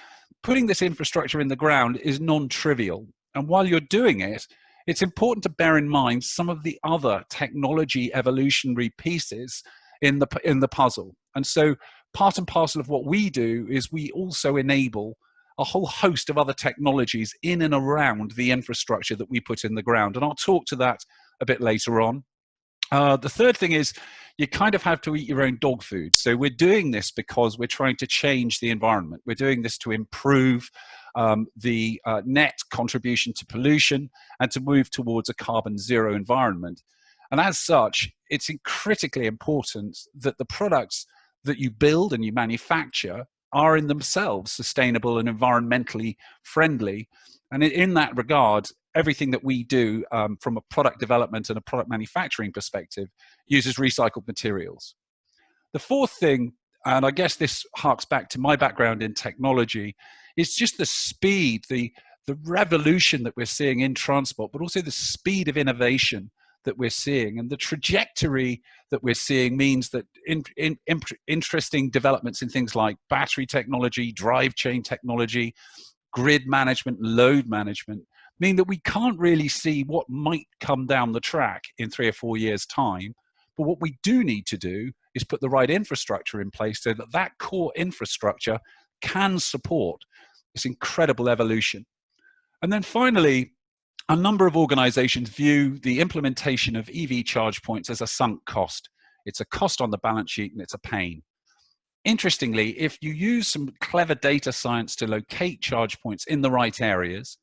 putting this infrastructure in the ground is non-trivial. And while you're doing it, it's important to bear in mind some of the other technology evolutionary pieces in the puzzle. And so part and parcel of what we do is we also enable a whole host of other technologies in and around the infrastructure that we put in the ground. And I'll talk to that a bit later on. The third thing is, you kind of have to eat your own dog food. So we're doing this because we're trying to change the environment. We're doing this to improve the net contribution to pollution and to move towards a carbon zero environment. And as such, it's critically important that the products that you build and you manufacture are in themselves sustainable and environmentally friendly. And in that regard, everything that we do from a product development and a product manufacturing perspective uses recycled materials. The fourth thing, and I guess this harks back to my background in technology, is just the speed, the revolution that we're seeing in transport, but also the speed of innovation that we're seeing. And the trajectory that we're seeing means that interesting developments in things like battery technology, drive chain technology, grid management, load management, mean that we can't really see what might come down the track in 3 or 4 years' time. But what we do need to do is put the right infrastructure in place so that that core infrastructure can support this incredible evolution. And then finally, a number of organizations view the implementation of EV charge points as a sunk cost. It's a cost on the balance sheet and it's a pain. Interestingly, if you use some clever data science to locate charge points in the right areas,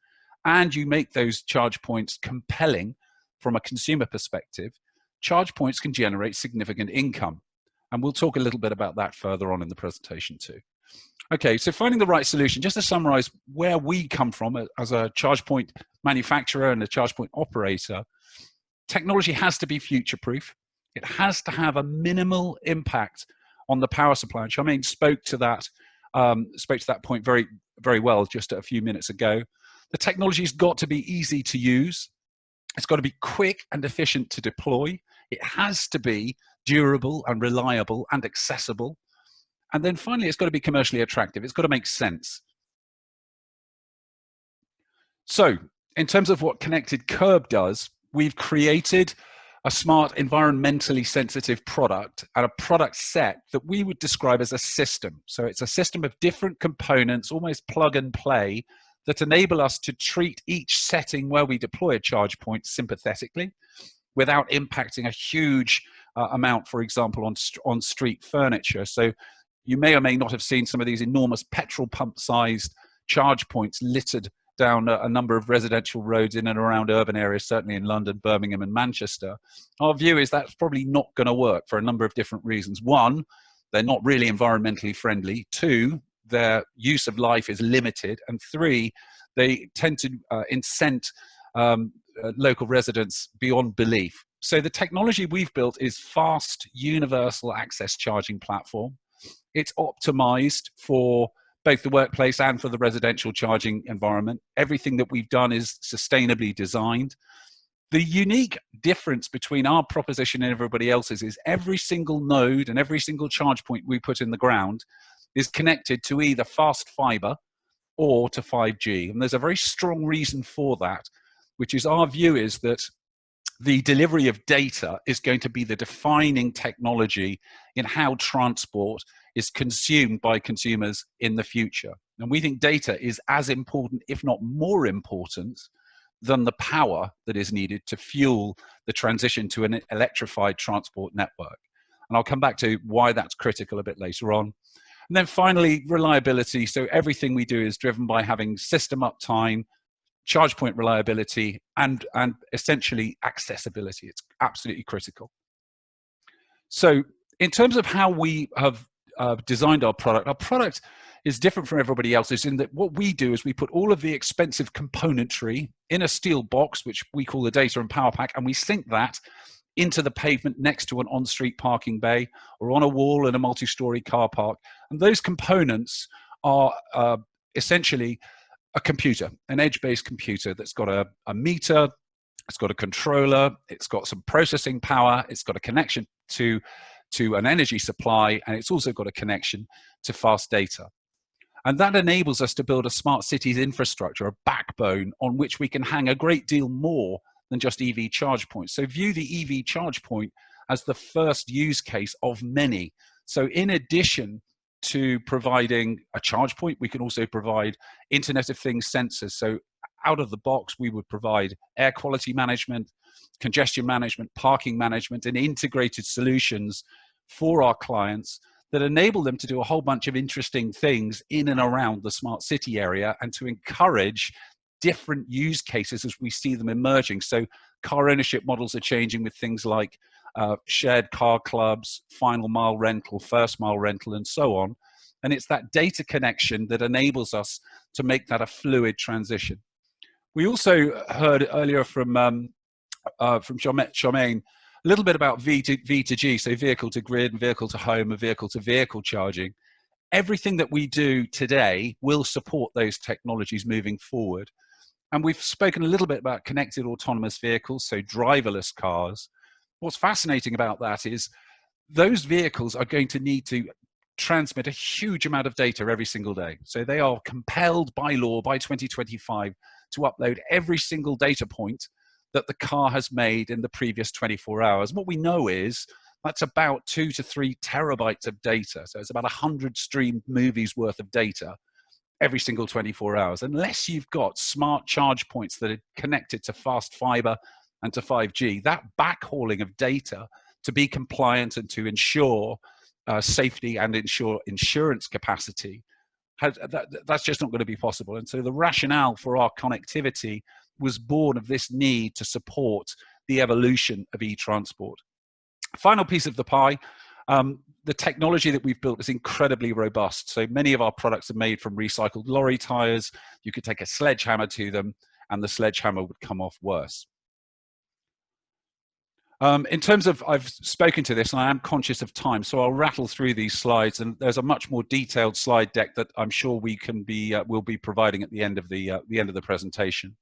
and you make those charge points compelling from a consumer perspective, charge points can generate significant income. And we'll talk a little bit about that further on in the presentation too. Okay, so finding the right solution, just to summarize where we come from as a charge point manufacturer and a charge point operator, technology has to be future-proof. It has to have a minimal impact on the power supply. And Charmaine spoke to that point very, very well just a few minutes ago. The technology's got to be easy to use. It's got to be quick and efficient to deploy. It has to be durable and reliable and accessible. And then finally, it's got to be commercially attractive. It's got to make sense. So in terms of what Connected KERB does, we've created a smart, environmentally sensitive product and a product set that we would describe as a system. So it's a system of different components, almost plug and play, that enable us to treat each setting where we deploy a charge point sympathetically without impacting a huge amount, for example, on street furniture. So you may or may not have seen some of these enormous petrol pump-sized charge points littered down a number of residential roads in and around urban areas, certainly in London, Birmingham, and Manchester. Our view is that's probably not going to work for a number of different reasons. One, they're not really environmentally friendly. Two, their use of life is limited. And three, they tend to incent local residents beyond belief. So the technology we've built is fast, universal access charging platform. It's optimized for both the workplace and for the residential charging environment. Everything that we've done is sustainably designed. The unique difference between our proposition and everybody else's is every single node and every single charge point we put in the ground is connected to either fast fiber or to 5G. And there's a very strong reason for that, which is our view is that the delivery of data is going to be the defining technology in how transport is consumed by consumers in the future. And we think data is as important, if not more important, than the power that is needed to fuel the transition to an electrified transport network. And I'll come back to why that's critical a bit later on. And then finally, reliability. So everything we do is driven by having system uptime, charge point reliability, and essentially accessibility. It's absolutely critical. So in terms of how we have designed our product is different from everybody else's in that what we do is we put all of the expensive componentry in a steel box, which we call the data and power pack, and we sink that into the pavement next to an on-street parking bay or on a wall in a multi-story car park. And those components are essentially a computer, an edge-based computer that's got a meter, it's got a controller, it's got some processing power, it's got a connection to an energy supply, and it's also got a connection to fast data. And that enables us to build a smart cities infrastructure, a backbone on which we can hang a great deal more than just EV charge points. So view the EV charge point as the first use case of many. So in addition to providing a charge point, we can also provide Internet of Things sensors. So out of the box, we would provide air quality management, congestion management, parking management, and integrated solutions for our clients that enable them to do a whole bunch of interesting things in and around the smart city area and to encourage different use cases as we see them emerging. So car ownership models are changing with things like shared car clubs, final mile rental, first mile rental, and so on. And it's that data connection that enables us to make that a fluid transition. We also heard earlier from Charmaine a little bit about V2G, so vehicle to grid, vehicle to home, and vehicle to vehicle charging. Everything that we do today will support those technologies moving forward. And we've spoken a little bit about connected autonomous vehicles, so driverless cars. What's fascinating about that is those vehicles are going to need to transmit a huge amount of data every single day. So they are compelled by law by 2025 to upload every single data point that the car has made in the previous 24 hours. What we know is that's about 2 to 3 terabytes of data. So it's about 100 streamed movies worth of data every single 24 hours. Unless you've got smart charge points that are connected to fast fiber and to 5G, that backhauling of data to be compliant and to ensure safety and ensure insurance capacity, that's just not going to be possible. And so the rationale for our connectivity was born of this need to support the evolution of e-transport. Final piece of the pie, the technology that we've built is incredibly robust. So many of our products are made from recycled lorry tires. You could take a sledgehammer to them and the sledgehammer would come off worse. In terms of, I've spoken to this and I am conscious of time, so I'll rattle through these slides, and there's a much more detailed slide deck that I'm sure we can be, we'll be providing at the end of the presentation.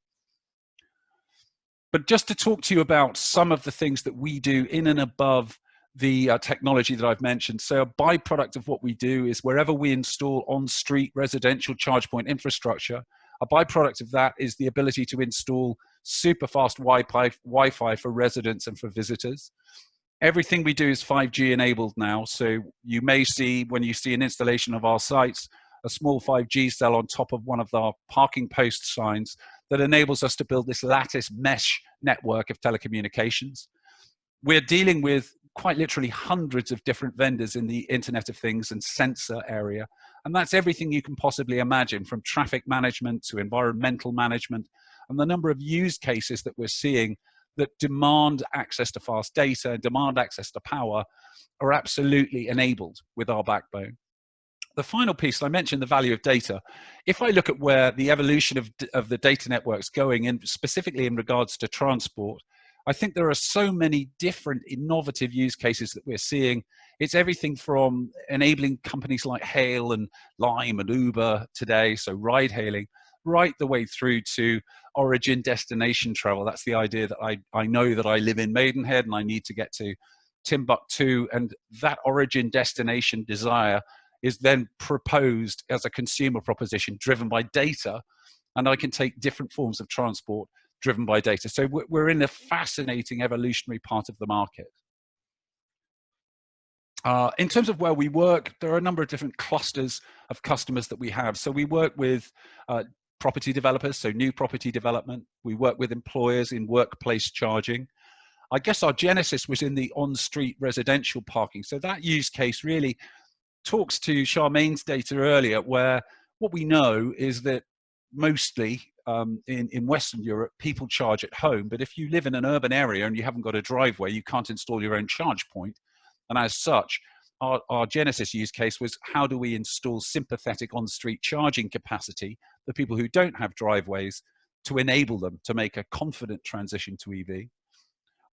But just to talk to you about some of the things that we do in and above the technology that I've mentioned. So a byproduct of what we do is wherever we install on-street residential charge point infrastructure, a byproduct of that is the ability to install super fast Wi-Fi for residents and for visitors. Everything we do is 5G enabled now. So you may see, when you see an installation of our sites, a small 5G cell on top of one of our parking post signs that enables us to build this lattice mesh network of telecommunications. We're dealing with quite literally hundreds of different vendors in the Internet of Things and sensor area. And that's everything you can possibly imagine, from traffic management to environmental management, and the number of use cases that we're seeing that demand access to fast data and demand access to power are absolutely enabled with our backbone. The final piece, I mentioned the value of data. If I look at where the evolution of the data networks going, and specifically in regards to transport, I think there are so many different innovative use cases that we're seeing. It's everything from enabling companies like Hail and Lime and Uber today, so ride hailing, right the way through to origin destination travel. That's the idea that I know that I live in Maidenhead and I need to get to Timbuktu, and that origin destination desire is then proposed as a consumer proposition driven by data, and I can take different forms of transport driven by data. So we're in a fascinating evolutionary part of the market. In terms of where we work, there are a number of different clusters of customers that we have. So we work with property developers, so new property development. We work with employers in workplace charging. I guess our genesis was in the on-street residential parking. So that use case really talks to Charmaine's data earlier, where what we know is that mostly in Western Europe, people charge at home. But if you live in an urban area and you haven't got a driveway, you can't install your own charge point. And as such, our genesis use case was, how do we install sympathetic on-street charging capacity for people who don't have driveways to enable them to make a confident transition to EV?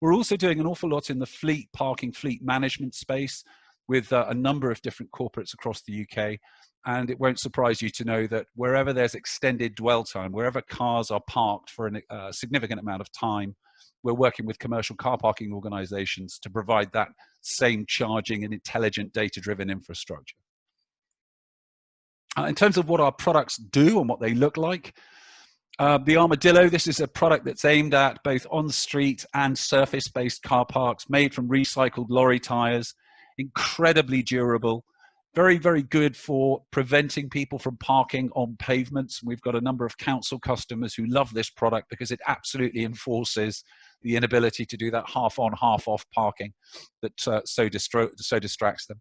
We're also doing an awful lot in the fleet parking, fleet management space with a number of different corporates across the UK. And it won't surprise you to know that wherever there's extended dwell time, wherever cars are parked for a significant amount of time, we're working with commercial car parking organizations to provide that same charging and intelligent data-driven infrastructure. In terms of what our products do and what they look like, the Armadillo, this is a product that's aimed at both on-street and surface-based car parks, made from recycled lorry tires, incredibly durable, very, very good for preventing people from parking on pavements. We've got a number of council customers who love this product because it absolutely enforces the inability to do that half-on, half-off parking that so distracts them.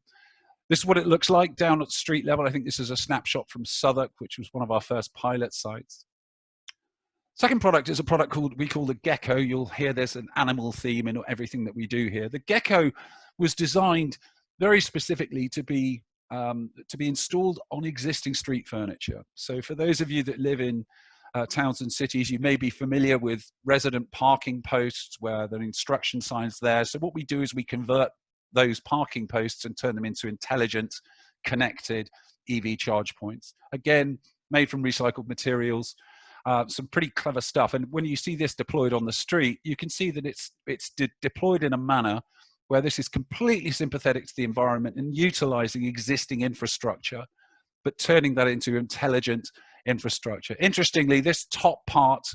This is what it looks like down at street level. I think this is a snapshot from Southwark, which was one of our first pilot sites. Second product is a product we call the Gecko. You'll hear there's an animal theme in everything that we do here. The Gecko was designed very specifically to be installed on existing street furniture. So for those of you that live in towns and cities, you may be familiar with resident parking posts where there are instruction signs there. So what we do is we convert those parking posts and turn them into intelligent, connected EV charge points. Again, made from recycled materials. Some pretty clever stuff. And when you see this deployed on the street, you can see that it's deployed in a manner where this is completely sympathetic to the environment and utilizing existing infrastructure, but turning that into intelligent infrastructure. Interestingly, this top part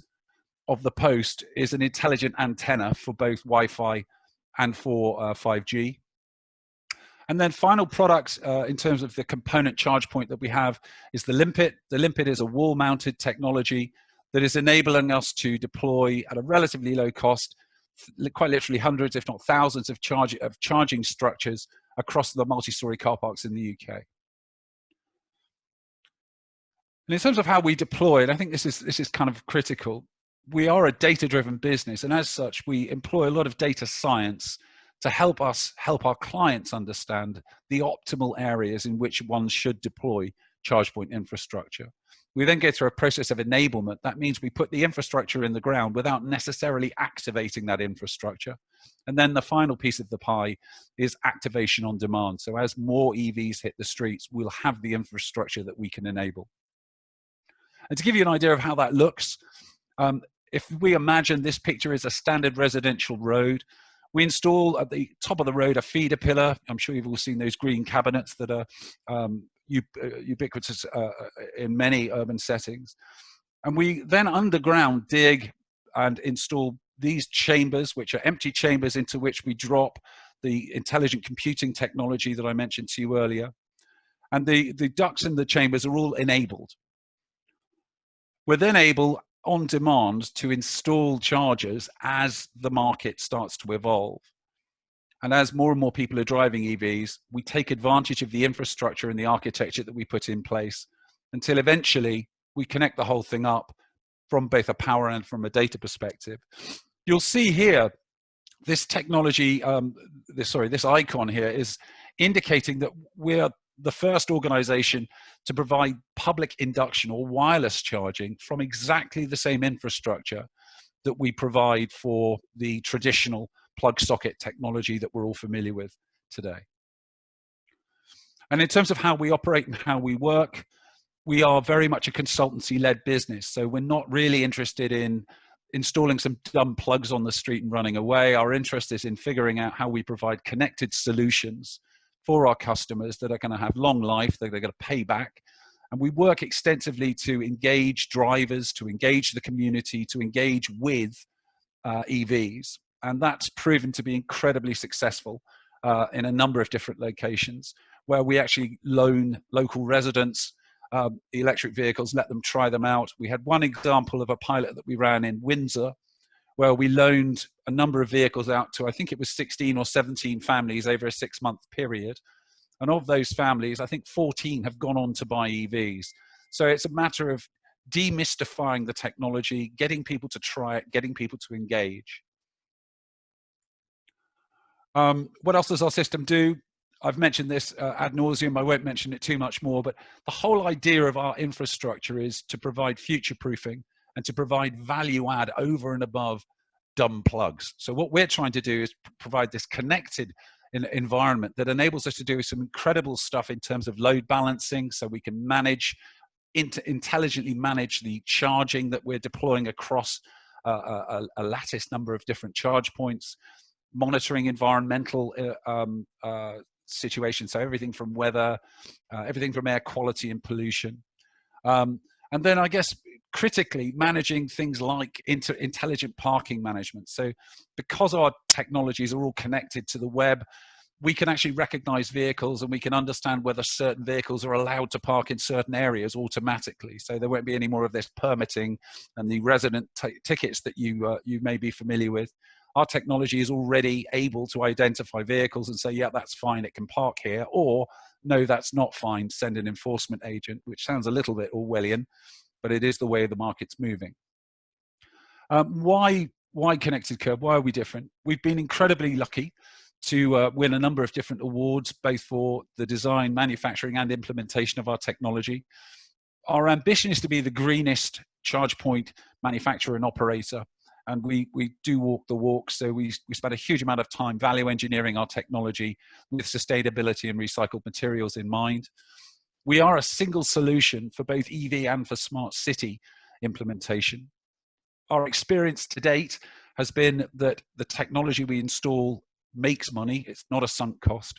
of the post is an intelligent antenna for both Wi-Fi and for 5G. And then final products in terms of the component charge point that we have is the Limpet. The Limpet is a wall-mounted technology that is enabling us to deploy at a relatively low cost, quite literally hundreds, if not thousands of charging structures across the multi-story car parks in the UK. And in terms of how we deploy, and I think this is kind of critical, we are a data-driven business, and as such, we employ a lot of data science to help our clients understand the optimal areas in which one should deploy charge point infrastructure. We then go through a process of enablement. That means we put the infrastructure in the ground without necessarily activating that infrastructure. And then the final piece of the pie is activation on demand. So as more EVs hit the streets, we'll have the infrastructure that we can enable. And to give you an idea of how that looks, if we imagine this picture is a standard residential road, we install at the top of the road a feeder pillar. I'm sure you've all seen those green cabinets that are ubiquitous in many urban settings. And we then underground dig and install these chambers, which are empty chambers into which we drop the intelligent computing technology that I mentioned to you earlier. And the ducts in the chambers are all enabled. We're then able, on demand, to install chargers as the market starts to evolve. And as more and more people are driving EVs, we take advantage of the infrastructure and the architecture that we put in place until eventually we connect the whole thing up from both a power and from a data perspective. You'll see here, this technology, this icon here is indicating that we're the first organization to provide public induction or wireless charging from exactly the same infrastructure that we provide for the traditional plug socket technology that we're all familiar with today. And in terms of how we operate and how we work, we are very much a consultancy-led business. So we're not really interested in installing some dumb plugs on the street and running away. Our interest is in figuring out how we provide connected solutions for our customers that are going to have long life, that they're going to pay back. And we work extensively to engage drivers, to engage the community, to engage with EVs. And that's proven to be incredibly successful in a number of different locations, where we actually loan local residents electric vehicles, let them try them out. We had one example of a pilot that we ran in Windsor, where we loaned a number of vehicles out to, I think it was 16 or 17 families over a 6-month period. And of those families, I think 14 have gone on to buy EVs. So it's a matter of demystifying the technology, getting people to try it, getting people to engage. What else does our system do? I've mentioned this ad nauseum. I won't mention it too much more, but the whole idea of our infrastructure is to provide future proofing and to provide value add over and above dumb plugs. So what we're trying to do is provide this connected environment that enables us to do some incredible stuff in terms of load balancing, so we can manage, intelligently manage the charging that we're deploying across a lattice number of different charge points, monitoring environmental situations, so everything from weather, everything from air quality and pollution. And then I guess critically managing things like intelligent parking management. So because our technologies are all connected to the web, we can actually recognize vehicles and we can understand whether certain vehicles are allowed to park in certain areas automatically. So there won't be any more of this permitting and the resident tickets that you may be familiar with. Our technology is already able to identify vehicles and say, yeah, that's fine, it can park here, or no, that's not fine, send an enforcement agent, which sounds a little bit Orwellian, but it is the way the market's moving. Why Connected KERB? Why are we different? We've been incredibly lucky to win a number of different awards, both for the design, manufacturing, and implementation of our technology. Our ambition is to be the greenest charge point manufacturer and operator. And we do walk the walk. So we spend a huge amount of time value engineering our technology with sustainability and recycled materials in mind. We are a single solution for both EV and for smart city implementation. Our experience to date has been that the technology we install makes money. It's not a sunk cost.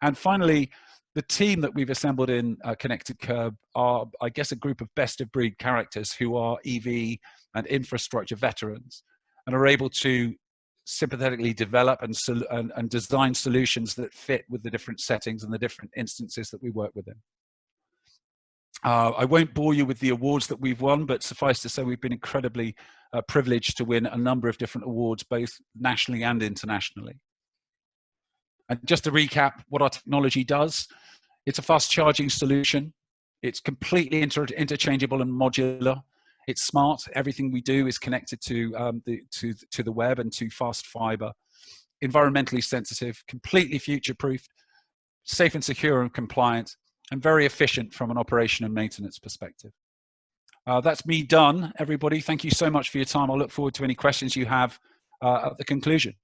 And finally, the team that we've assembled in Connected KERB are, I guess, a group of best of breed characters who are EV and infrastructure veterans and are able to sympathetically develop and design solutions that fit with the different settings and the different instances that we work within. I won't bore you with the awards that we've won, but suffice to say we've been incredibly privileged to win a number of different awards, both nationally and internationally. And just to recap what our technology does, it's a fast charging solution. It's completely interchangeable and modular. It's smart. Everything we do is connected to the web and to fast fiber. Environmentally sensitive, completely future-proofed, safe and secure and compliant, and very efficient from an operation and maintenance perspective. That's me done, everybody. Thank you so much for your time. I'll look forward to any questions you have at the conclusion.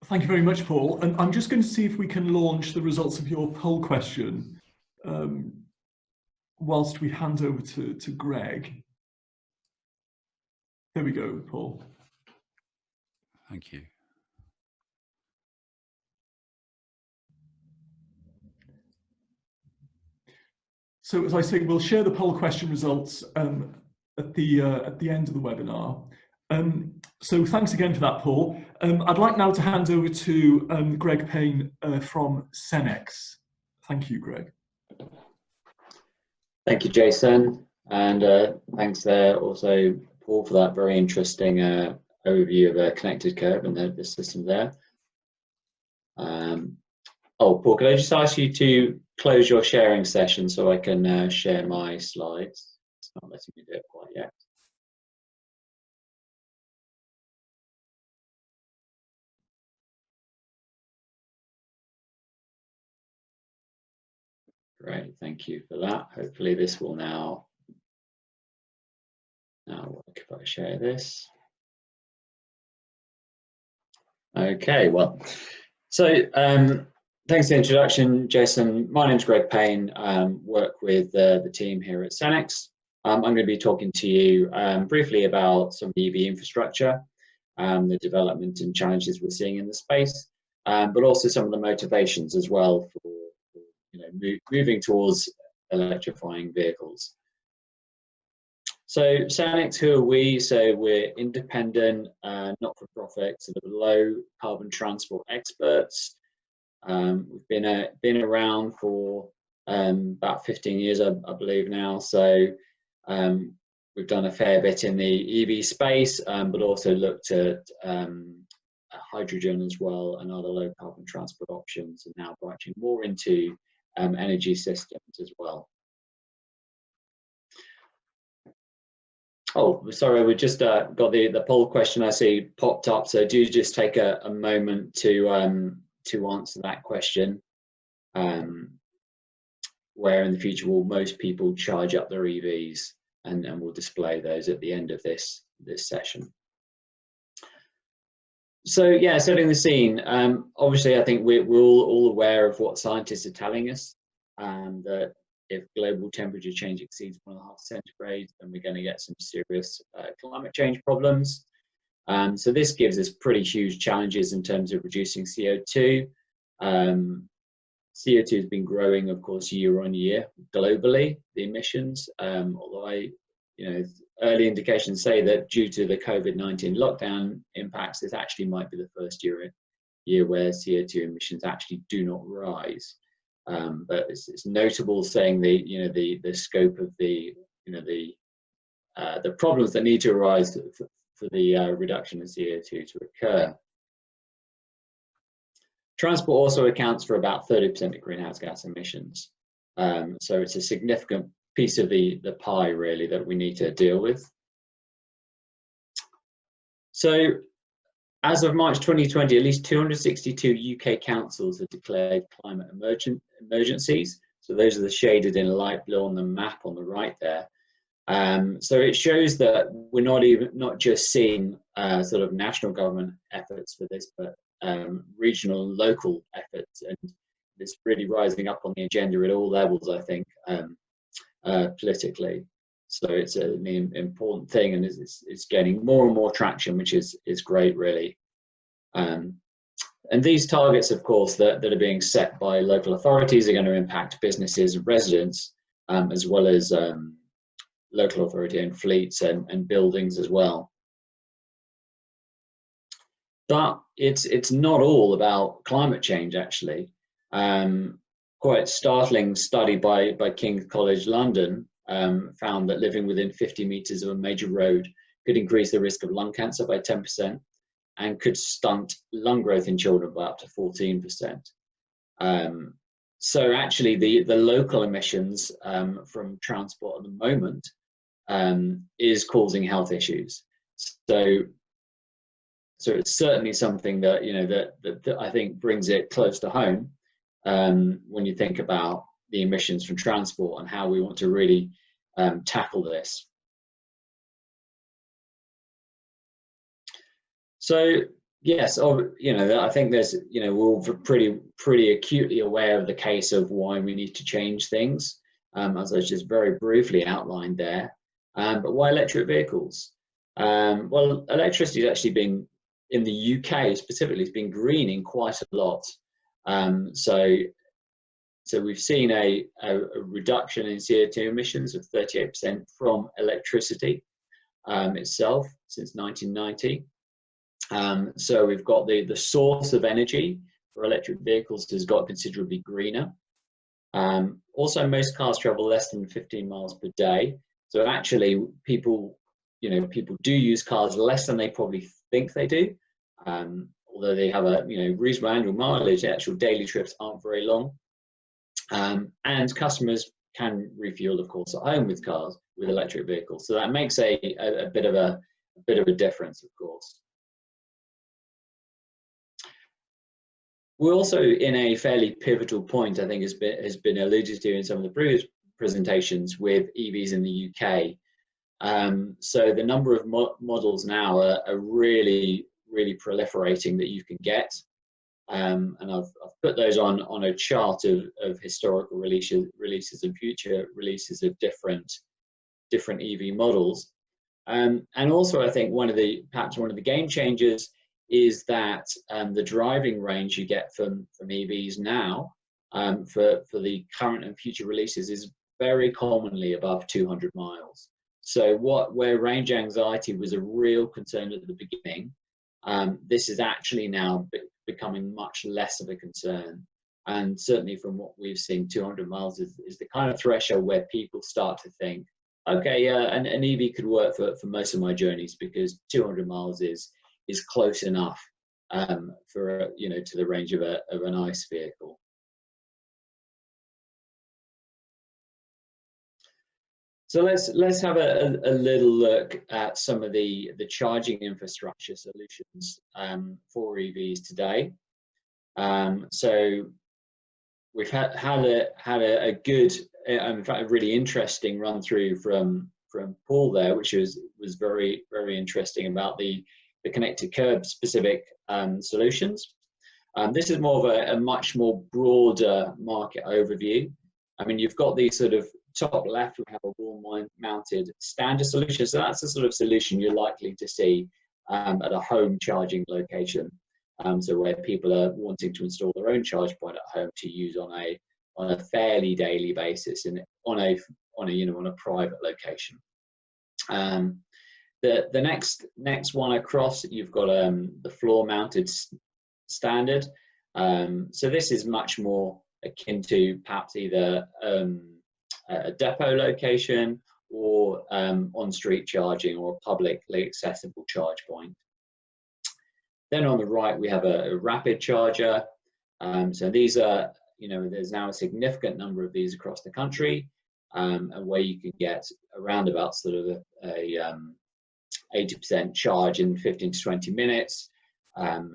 Thank you very much, Paul. And I'm just going to see if we can launch the results of your poll question whilst we hand over to Greg. There we go, Paul. Thank you. So as I say, we'll share the poll question results at the end of the webinar. So thanks again for that, Paul. I'd like now to hand over to Greg Payne from Cenex. Thank you, Greg. Thank you, Jason, and thanks there also, Paul, for that very interesting overview of Connected KERB and the system there. Oh, Paul, could I just ask you to close your sharing session so I can share my slides? It's not letting me do it quite yet. Great, thank you for that. Hopefully this will now work if I share this. Okay, well, so Thanks for the introduction, Jason. My name's Greg Payne, work with the team here at Cenex. I'm going to be talking to you briefly about some of the EV infrastructure, the development and challenges we're seeing in the space, but also some of the motivations as well for moving towards electrifying vehicles. So Cenex, who are we? So we're independent, not-for-profit, sort of low carbon transport experts. We've been around for about 15 years, I believe now. So we've done a fair bit in the EV space, but also looked at hydrogen as well and other low carbon transport options, and now branching more into energy systems as well. Oh, sorry, we just got the poll question I see popped up. So do just take a moment to answer that question. Where in the future will most people charge up their EVs, and we'll display those at the end of this session. So yeah, setting the scene. Obviously, I think we're all aware of what scientists are telling us, that if global temperature change exceeds 1.5 centigrade, then we're going to get some serious climate change problems. So this gives us pretty huge challenges in terms of reducing CO2. CO2 has been growing, of course, year on year globally, the emissions, although early indications say that due to the COVID-19 lockdown impacts, this actually might be the first year where CO2 emissions actually do not rise. But it's notable saying the scope of the problems that need to arise for the reduction of CO2 to occur. Transport also accounts for about 30% of greenhouse gas emissions. So it's a significant piece of the pie, really, that we need to deal with. So as of March 2020, at least 262 UK councils have declared climate emergencies. So those are the shaded in light blue on the map on the right there. So it shows that we're not just seeing sort of national government efforts for this, but regional and local efforts, and it's really rising up on the agenda at all levels, I think, politically. So it's an important thing, and it's gaining more and more traction, which is great, really. And these targets, of course, that are being set by local authorities are going to impact businesses and residents, as well as local authority-owned fleets and buildings as well. But it's not all about climate change, actually. Quite startling study by King's College London found that living within 50 meters of a major road could increase the risk of lung cancer by 10% and could stunt lung growth in children by up to 14%. So actually the local emissions from transport at the moment is causing health issues. So it's certainly something that that I think brings it close to home when you think about the emissions from transport and how we want to really tackle this. So yes, I think there's we're all pretty acutely aware of the case of why we need to change things, as I just very briefly outlined there. But why electric vehicles? Well, electricity has actually been, in the UK specifically, it's been greening quite a lot. So we've seen a reduction in CO2 emissions of 38% from electricity itself since 1990. So we've got the source of energy for electric vehicles has got considerably greener. Also, most cars travel less than 15 miles per day. So actually, people do use cars less than they probably think they do. Although they have a reasonable annual mileage, the actual daily trips aren't very long. And customers can refuel, of course, at home with electric vehicles. So that makes a bit of a difference, of course. We're also in a fairly pivotal point, I think, has been alluded to in some of the previous presentations with EVs in the UK. So the number of models now are really proliferating that you can get. and I've put those on a chart of historical releases and future releases of different EV models. And also, I think perhaps one of the game changers is that the driving range you get from EVs now for the current and future releases is very commonly above 200 miles. So where range anxiety was a real concern at the beginning, this is actually now becoming much less of a concern. And certainly from what we've seen, 200 miles is the kind of threshold where people start to think, okay, yeah, an EV could work for most of my journeys, because 200 miles is close enough for to the range of an ICE vehicle. So let's have a little look at some of the charging infrastructure solutions for EVs today. So we've had a good, in fact, a really interesting run through from Paul there, which was very, very interesting about the connected KERB specific solutions. This is more of a much more broader market overview. I mean, you've got these sort of top left, we have a wall-mounted standard solution. So that's the sort of solution you're likely to see at a home charging location. So where people are wanting to install their own charge point at home to use on a fairly daily basis on a private location. The next one across, you've got the floor-mounted standard. So this is much more akin to perhaps either a depot location or on-street charging or a publicly accessible charge point. Then on the right, we have a rapid charger. So these are, there's now a significant number of these across the country, and where you can get around about sort of a 80% charge in 15 to 20 minutes.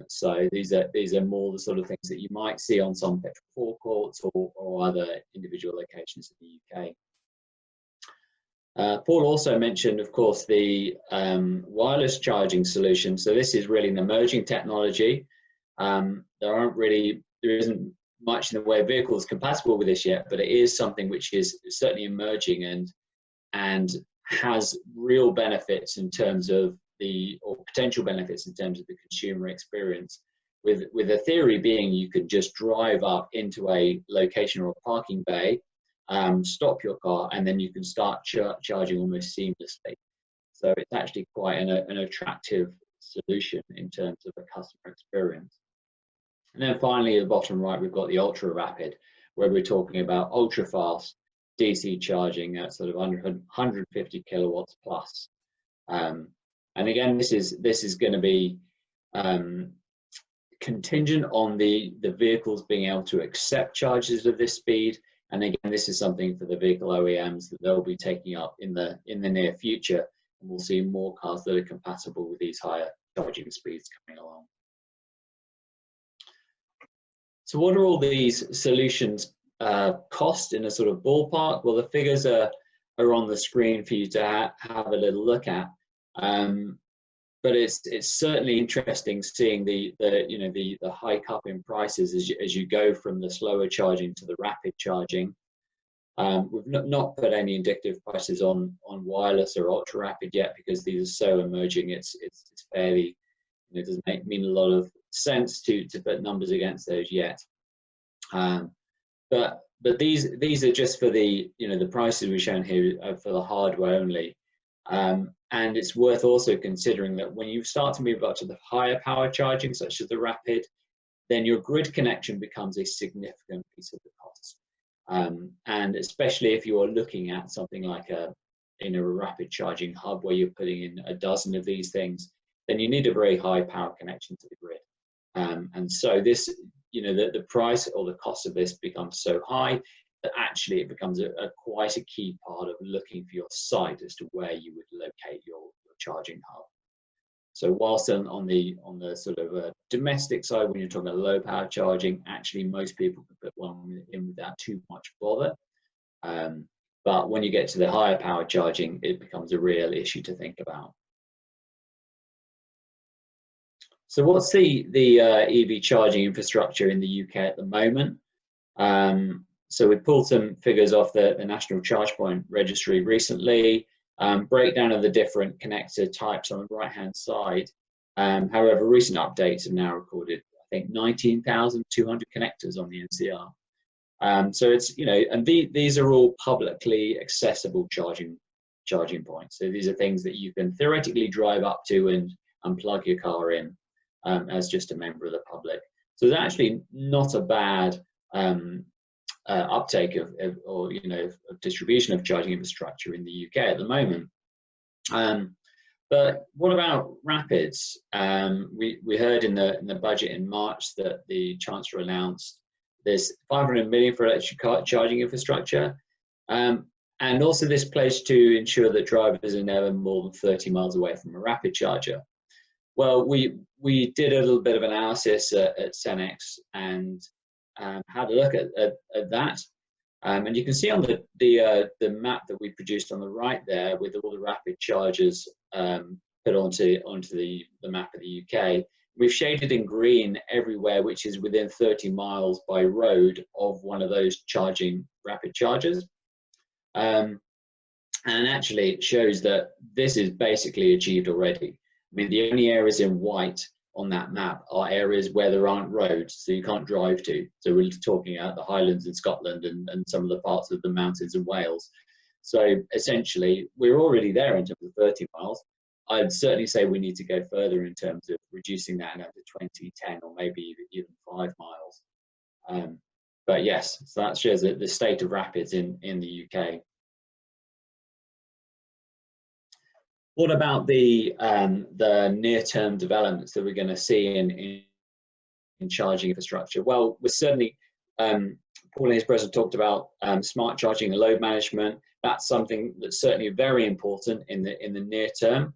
So these are more the sort of things that you might see on some petrol forecourts or other individual locations in the UK. Paul also mentioned, of course, the wireless charging solution. So this is really an emerging technology. There isn't much in the way of vehicles compatible with this yet, but it is something which is certainly emerging and has real benefits in terms of or potential benefits in terms of the consumer experience. With the theory being you could just drive up into a location or a parking bay, stop your car, and then you can start charging almost seamlessly. So it's actually quite an attractive solution in terms of a customer experience. And then finally, at the bottom right, we've got the ultra rapid, where we're talking about ultra fast DC charging at sort of 150 kilowatts plus. And again, this is going to be contingent on the vehicles being able to accept charges of this speed. And again, this is something for the vehicle OEMs that they'll be taking up in the near future. And we'll see more cars that are compatible with these higher charging speeds coming along. So what are all these solutions cost in a sort of ballpark? Well, the figures are on the screen for you to have a little look at. But it's certainly interesting seeing the hike up in prices as you go from the slower charging to the rapid charging. We've not put any indicative prices on wireless or ultra rapid yet, because these are so emerging. It's fairly, it doesn't mean a lot of sense to put numbers against those yet. But these are just for the prices we've shown here for the hardware only. And it's worth also considering that when you start to move up to the higher power charging, such as the rapid, then your grid connection becomes a significant piece of the cost. And especially if you're looking at something like a rapid charging hub where you're putting in a dozen of these things, then you need a very high power connection to the grid. And so this, the price or the cost of this becomes so high that actually it becomes quite a key part of looking for your site as to where you would locate your charging hub. So whilst on the sort of domestic side, when you're talking about low power charging, actually most people can put one in without too much bother. But when you get to the higher power charging, it becomes a real issue to think about. So what's the EV charging infrastructure in the UK at the moment? So we pulled some figures off the National Charge Point Registry recently, breakdown of the different connector types on the right-hand side. However, recent updates have now recorded, I think, 19,200 connectors on the NCR. So it's, you know, and these are all publicly accessible charging points. So these are things that you can theoretically drive up to and plug your car in as just a member of the public. So it's actually not a bad uptake of distribution of charging infrastructure in the UK at the moment. But what about rapids? We heard in the budget in March that the Chancellor announced there's 500 million for electric car charging infrastructure, and also this pledge to ensure that drivers are never more than 30 miles away from a rapid charger. Well, we did a little bit of analysis at Cenex and had a look at that, and you can see on the map that we produced on the right there, with all the rapid chargers put onto the map of the UK. We've shaded in green everywhere which is within 30 miles by road of one of those rapid chargers, and actually it shows that this is basically achieved already. I mean, the only areas in white on that map are areas where there aren't roads, so you can't drive to. So we're talking about the Highlands in Scotland and some of the parts of the mountains in Wales. So essentially, we're already there in terms of 30 miles. I'd certainly say we need to go further in terms of reducing that down to 20, 10, or maybe even 5 miles. But yes, so that shows the state of rapids in the UK. What about the near-term developments that we're going to see in charging infrastructure? Well, we're certainly, Paul in his present talked about smart charging and load management. That's something that's certainly very important in the near term.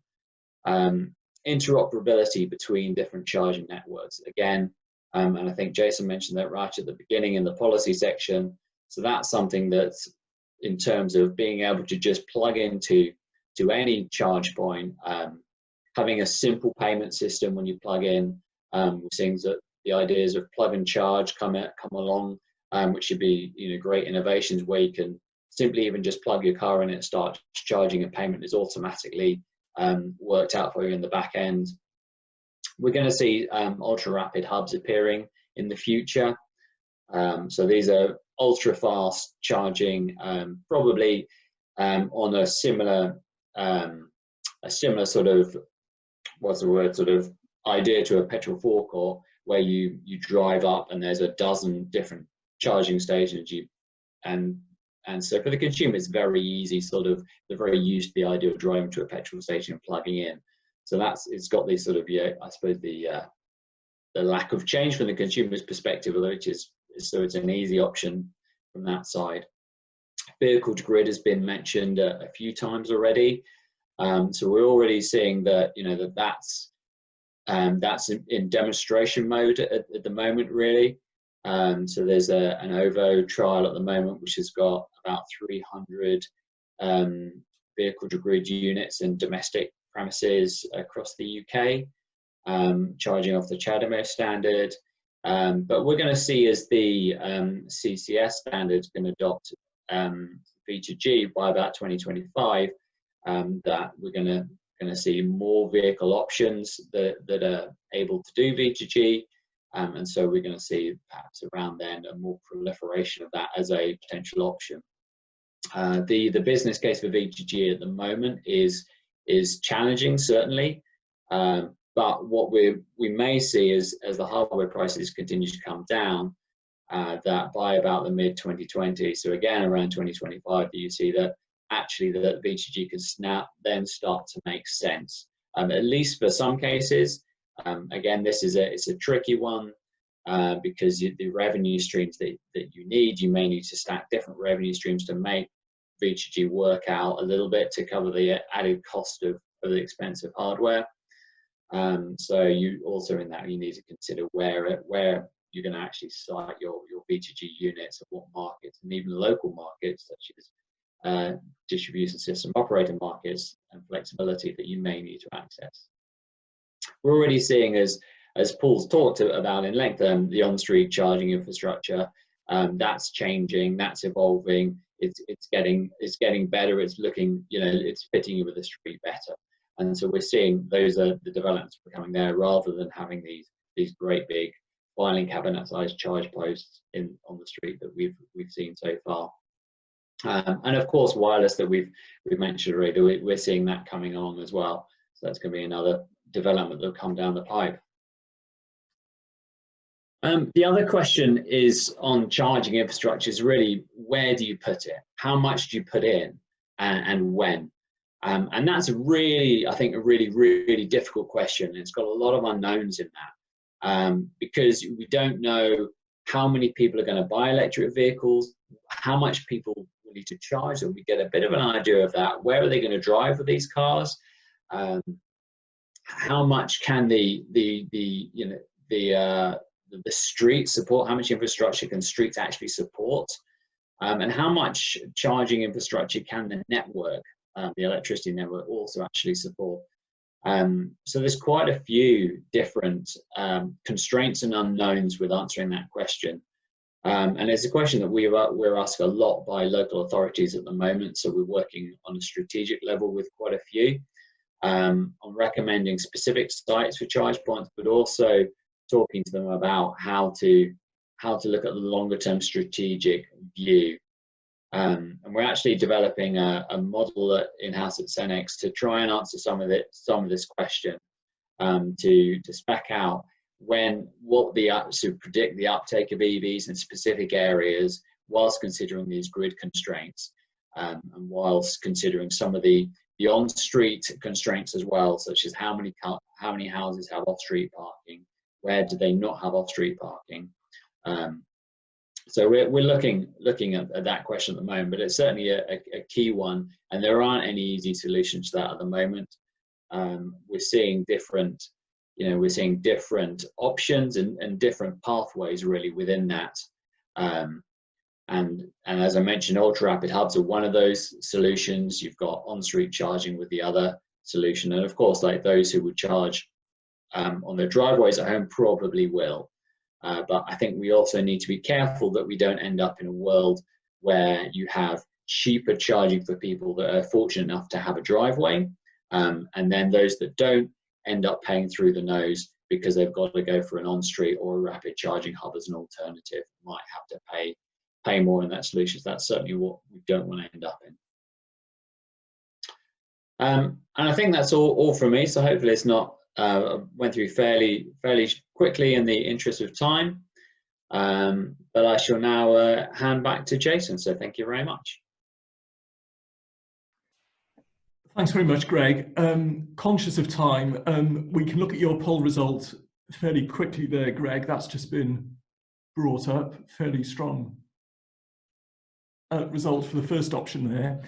Interoperability between different charging networks, again, and I think Jason mentioned that right at the beginning in the policy section. So that's something that's in terms of being able to just plug into any charge point, having a simple payment system when you plug in. We're seeing that the ideas of plug and charge come along, which should be, you know, great innovations where you can simply even just plug your car in and it starts charging, and payment is automatically worked out for you in the back end. We're going to see ultra rapid hubs appearing in the future. So these are ultra fast charging, probably on a similar sort of, what's the word, sort of idea to a petrol forecourt, where you drive up and there's a dozen different charging stations. And so for the consumer, it's very easy, sort of, they're very used to the idea of driving to a petrol station and plugging in. So it's got these sort of, yeah, I suppose the lack of change from the consumer's perspective, which is, so it's an easy option from that side. Vehicle to grid has been mentioned a few times already. So we're already seeing that, you know, that's in demonstration mode at the moment, really. So there's an OVO trial at the moment, which has got about 300 vehicle to grid units in domestic premises across the UK, charging off the CHAdeMO standard. But we're going to see, as the CCS standard is going to adopt V2G by about 2025, that we're going to see more vehicle options that are able to do V2G. And so we're going to see perhaps around then a more proliferation of that as a potential option. The business case for V2G at the moment is challenging, certainly, but what we may see is, as the hardware prices continue to come down, that by about the mid-2020s, so again around 2025, you see that actually the V2G can then start to make sense, at least for some cases. Again, it's a tricky one, because the revenue streams that you need, you may need to stack different revenue streams to make V2G work out a little bit to cover the added cost of the expensive hardware. So you also, in that, you need to consider where you're going to actually site your V2G units, and what markets, and even local markets such as distribution system operator markets, and flexibility that you may need to access. We're already seeing, as as Paul's talked about in length, the on-street charging infrastructure, that's changing, that's evolving, it's getting better, it's looking, it's fitting with the street better. And so we're seeing those are the developments becoming there, rather than having these great big filing cabinet sized charge posts on the street that we've seen so far. And of course, wireless that we've mentioned already, we're seeing that coming along as well. So that's going to be another development that will come down the pipe. The other question is on charging infrastructure is really, where do you put it? How much do you put in, and when? And that's really, I think, a really difficult question. It's got a lot of unknowns in that, because we don't know how many people are going to buy electric vehicles, how much people will need to charge, and we get a bit of an idea of that. Where are they going to drive with these cars? How much can the streets support? How much infrastructure can streets actually support? And how much charging infrastructure can the network, the electricity network, also actually support? So there's quite a few different constraints and unknowns with answering that question. And it's a question that we're asked a lot by local authorities at the moment. So we're working on a strategic level with quite a few, on recommending specific sites for charge points, but also talking to them about how to look at the longer term strategic view. And we're actually developing a model in-house at Cenex to try and answer some of this question, to spec out to predict the uptake of EVs in specific areas, whilst considering these grid constraints, and whilst considering some of the on-street constraints as well, such as how many houses have off-street parking, where do they not have off-street parking. So we're looking at that question at the moment, but it's certainly a key one, and there aren't any easy solutions to that at the moment. We're seeing different options and different pathways really within that. And as I mentioned, ultra rapid hubs are one of those solutions. You've got on-street charging with the other solution, and of course, like those who would charge on their driveways at home probably will. But I think we also need to be careful that we don't end up in a world where you have cheaper charging for people that are fortunate enough to have a driveway, and then those that don't end up paying through the nose because they've got to go for an on-street or a rapid charging hub as an alternative, might have to pay more in that solution. So that's certainly what we don't want to end up in. And I think that's all from me. So hopefully it's not went through fairly quickly in the interest of time, but I shall now hand back to Jason. So thank you very much. Thanks very much, Greg. Conscious of time, we can look at your poll result fairly quickly there, Greg. That's just been brought up. Fairly strong result for the first option there.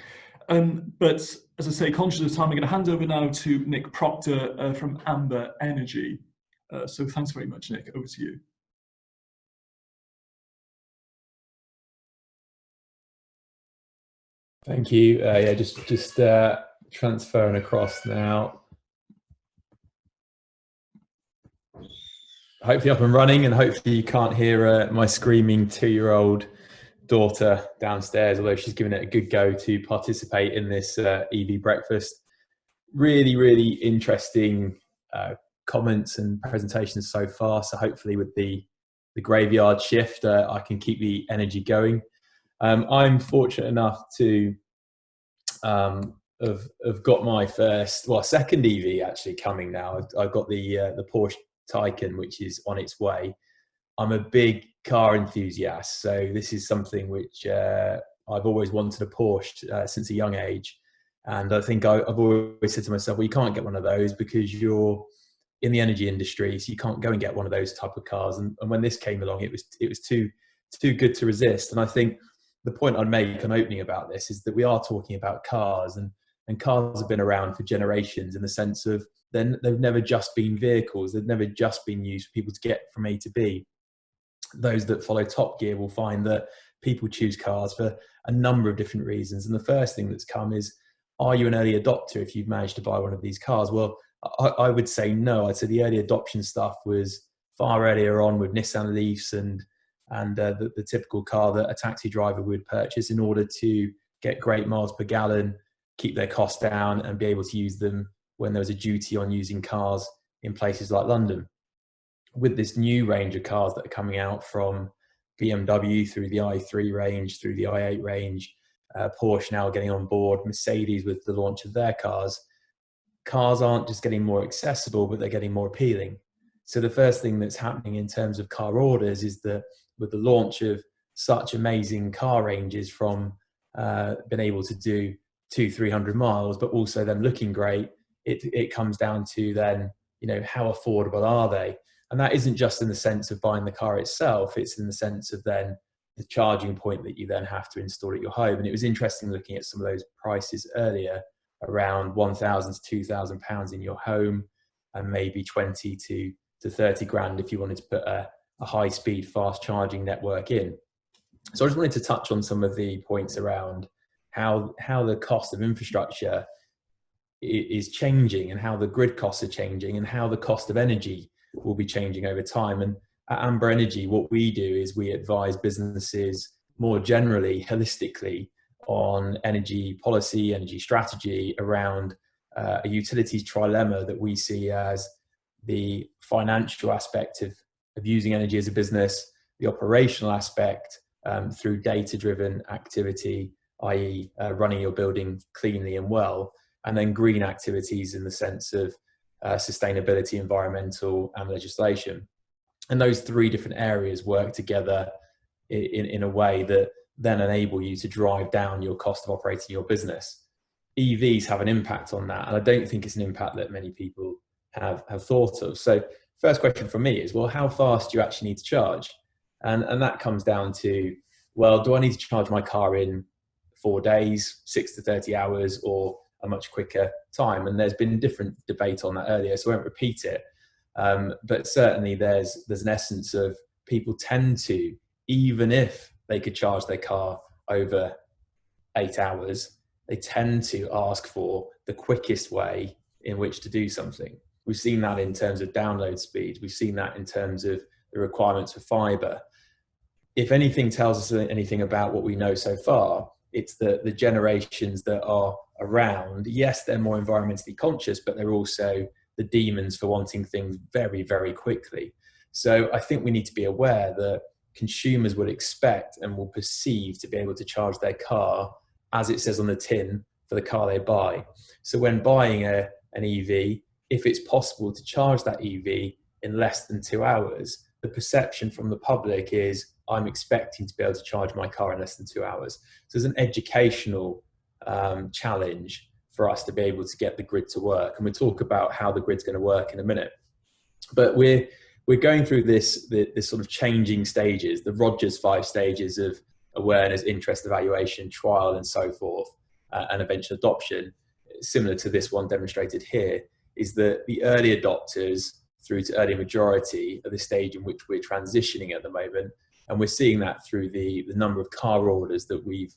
But as I say, conscious of time, I'm going to hand over now to Nick Proctor from Amber Energy. So thanks very much, Nick. Over to you. Thank you. Yeah, just transferring across now. Hopefully up and running, and hopefully you can't hear my screaming 2-year-old daughter downstairs, although she's given it a good go to participate in this EV breakfast. Really interesting comments and presentations so far. So hopefully with the graveyard shift, I can keep the energy going. I'm fortunate enough to have got my second EV actually coming now. I've got the Porsche Taycan, which is on its way. I'm a big car enthusiast, so this is something which I've always wanted a Porsche since a young age. And I think I've always said to myself, well, you can't get one of those because you're in the energy industry, so you can't go and get one of those type of cars. And when this came along, it was too good to resist. And I think the point I'd make on opening about this is that we are talking about cars, and cars have been around for generations in the sense of they've never just been vehicles. They've never just been used for people to get from A to B. Those that follow Top Gear will find that people choose cars for a number of different reasons. And the first thing that's come is, are you an early adopter if you've managed to buy one of these cars? Well, I would say no. I'd say the early adoption stuff was far earlier on with Nissan Leafs and the typical car that a taxi driver would purchase in order to get great miles per gallon, keep their costs down, and be able to use them when there was a duty on using cars in places like London. With this new range of cars that are coming out from BMW through the i3 range, through the i8 range, Porsche now getting on board, Mercedes with the launch of their cars aren't just getting more accessible, but they're getting more appealing. So the first thing that's happening in terms of car orders is that with the launch of such amazing car ranges, from being able to do 200-300 miles, but also them looking great, it comes down to then, how affordable are they? And that isn't just in the sense of buying the car itself, it's in the sense of then the charging point that you then have to install at your home. And it was interesting looking at some of those prices earlier, around £1,000 to £2,000 in your home, and maybe 20 to 30 grand if you wanted to put a high-speed fast charging network in. So I just wanted to touch on some of the points around how the cost of infrastructure is changing, and how the grid costs are changing, and how the cost of energy will be changing over time. And at Amber Energy, what we do is we advise businesses more generally, holistically, on energy policy, energy strategy around a utilities trilemma that we see as the financial aspect of using energy as a business, the operational aspect through data-driven activity, i.e. Running your building cleanly and well, and then green activities in the sense of sustainability, environmental and legislation. And those three different areas work together in a way that then enable you to drive down your cost of operating your business. EVs have an impact on that, and I don't think it's an impact that many people have thought of. So first question from me is, well, how fast do you actually need to charge? And that comes down to, well, do I need to charge my car in 4 days, 6 to 30 hours, or a much quicker time? And there's been different debate on that earlier, so I won't repeat it. But certainly there's an essence of people tend to, even if they could charge their car over 8 hours, they tend to ask for the quickest way in which to do something. We've seen that in terms of download speed. We've seen that in terms of the requirements for fiber. If anything tells us anything about what we know so far, it's that the generations that are around, yes, they're more environmentally conscious, but they're also the demons for wanting things very, very quickly. So I think we need to be aware that consumers will expect and will perceive to be able to charge their car, as it says on the tin, for the car they buy. So when buying an EV, if it's possible to charge that EV in less than 2 hours, the perception from the public is, I'm expecting to be able to charge my car in less than 2 hours. So there's an educational challenge for us to be able to get the grid to work. And we'll talk about how the grid's going to work in a minute. But we're going through this sort of changing stages, the Rogers 5 stages of awareness, interest, evaluation, trial, and so forth, and eventual adoption. Similar to this one demonstrated here, is that the early adopters through to early majority are the stage in which we're transitioning at the moment. And we're seeing that through the number of car orders that we've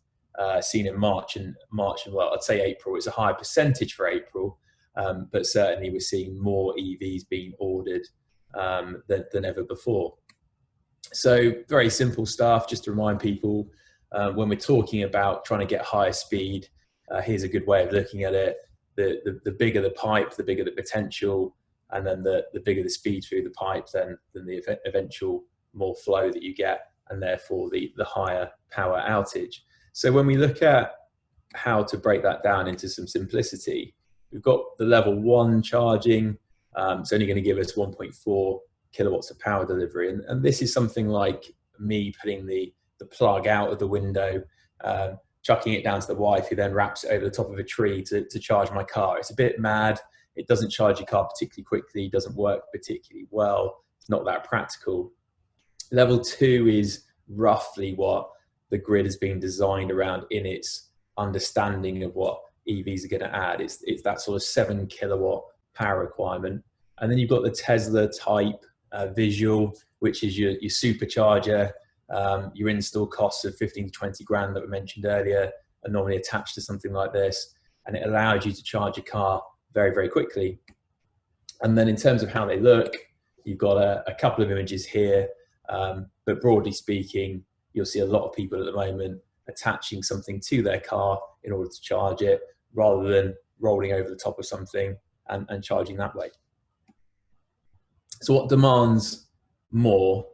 seen in March and well, I'd say April is a higher percentage for April, but certainly we're seeing more EVs being ordered than ever before. So very simple stuff, just to remind people, when we're talking about trying to get higher speed, here's a good way of looking at it. The bigger the pipe, the bigger the potential, and then the bigger the speed through the pipe, then the eventual more flow that you get, and therefore the higher power outage. So when we look at how to break that down into some simplicity, we've got the level 1 charging. It's only going to give us 1.4 kilowatts of power delivery. And this is something like me putting the plug out of the window, chucking it down to the wife, who then wraps it over the top of a tree to charge my car. It's a bit mad. It doesn't charge your car particularly quickly, doesn't work particularly well. It's not that practical. Level 2 is roughly what the grid has been designed around in its understanding of what EVs are going to add. It's that sort of 7 kilowatt power requirement. And then you've got the Tesla type visual, which is your supercharger. Your install costs of 15 to 20 grand that we mentioned earlier are normally attached to something like this. And it allows you to charge your car very, very quickly. And then in terms of how they look, you've got a couple of images here, but broadly speaking, you'll see a lot of people at the moment attaching something to their car in order to charge it, rather than rolling over the top of something and charging that way. So what demands more,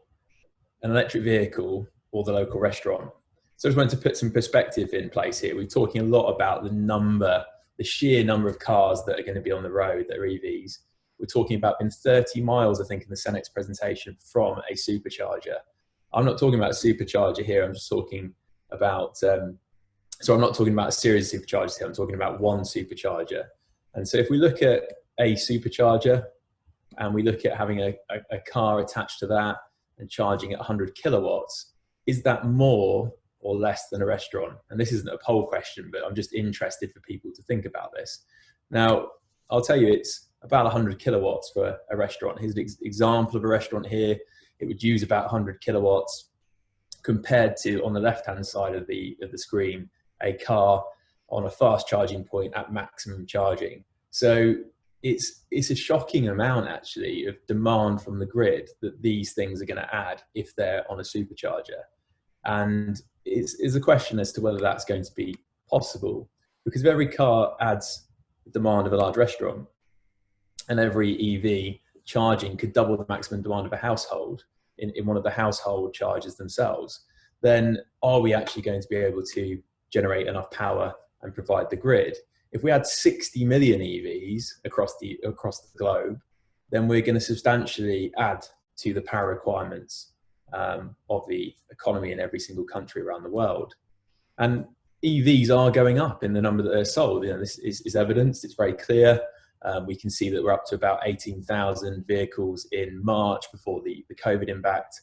an electric vehicle or the local restaurant? So I just wanted to put some perspective in place here. We're talking a lot about the sheer number of cars that are going to be on the road that are EVs. We're talking about in 30 miles, I think, in the Cenex presentation from a supercharger. I'm not talking about a supercharger here. I'm just talking about, so I'm not talking about a series of superchargers here. I'm talking about one supercharger. And so if we look at a supercharger and we look at having a car attached to that and charging at 100 kilowatts, is that more or less than a restaurant? And this isn't a poll question, but I'm just interested for people to think about this. Now, I'll tell you, it's about 100 kilowatts for a restaurant. Here's an example of a restaurant here. It would use about 100 kilowatts compared to, on the left-hand side of the screen, a car on a fast charging point at maximum charging. So it's a shocking amount, actually, of demand from the grid that these things are going to add if they're on a supercharger. And it's a question as to whether that's going to be possible, because if every car adds the demand of a large restaurant and every EV charging could double the maximum demand of a household in one of the household chargers themselves, then are we actually going to be able to generate enough power and provide the grid? If we had 60 million EVs across the globe, then we're going to substantially add to the power requirements of the economy in every single country around the world. And EVs are going up in the number that they're sold. You know, this is evidenced. It's very clear. We can see that we're up to about 18,000 vehicles in March before the COVID impact.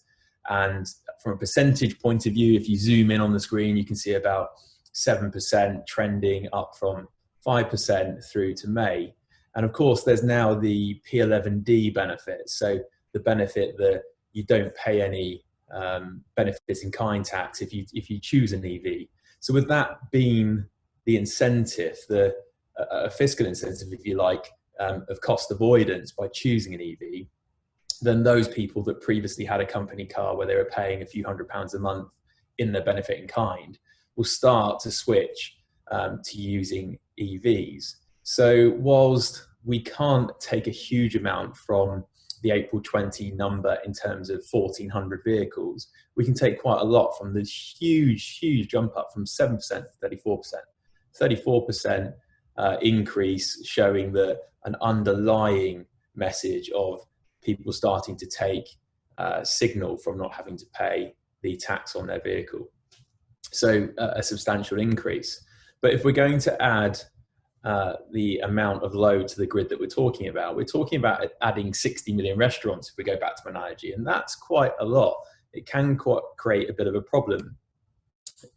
And from a percentage point of view, if you zoom in on the screen, you can see about 7% trending up from 5% through to May. And of course, there's now the P11D benefit. So the benefit that you don't pay any benefits in kind tax if you choose an EV. So with that being the incentive, a fiscal incentive, if you like, of cost avoidance by choosing an EV, then those people that previously had a company car where they were paying a few £100s a month in their benefit in kind will start to switch to using EVs. So whilst we can't take a huge amount from the April 20 number in terms of 1,400 vehicles, we can take quite a lot from this huge jump up from 7% to 34%. 34% increase, showing that an underlying message of people starting to take signal from not having to pay the tax on their vehicle. So a substantial increase. But if we're going to add the amount of load to the grid that we're talking about adding 60 million restaurants, if we go back to my analogy, and that's quite a lot. It can create a bit of a problem.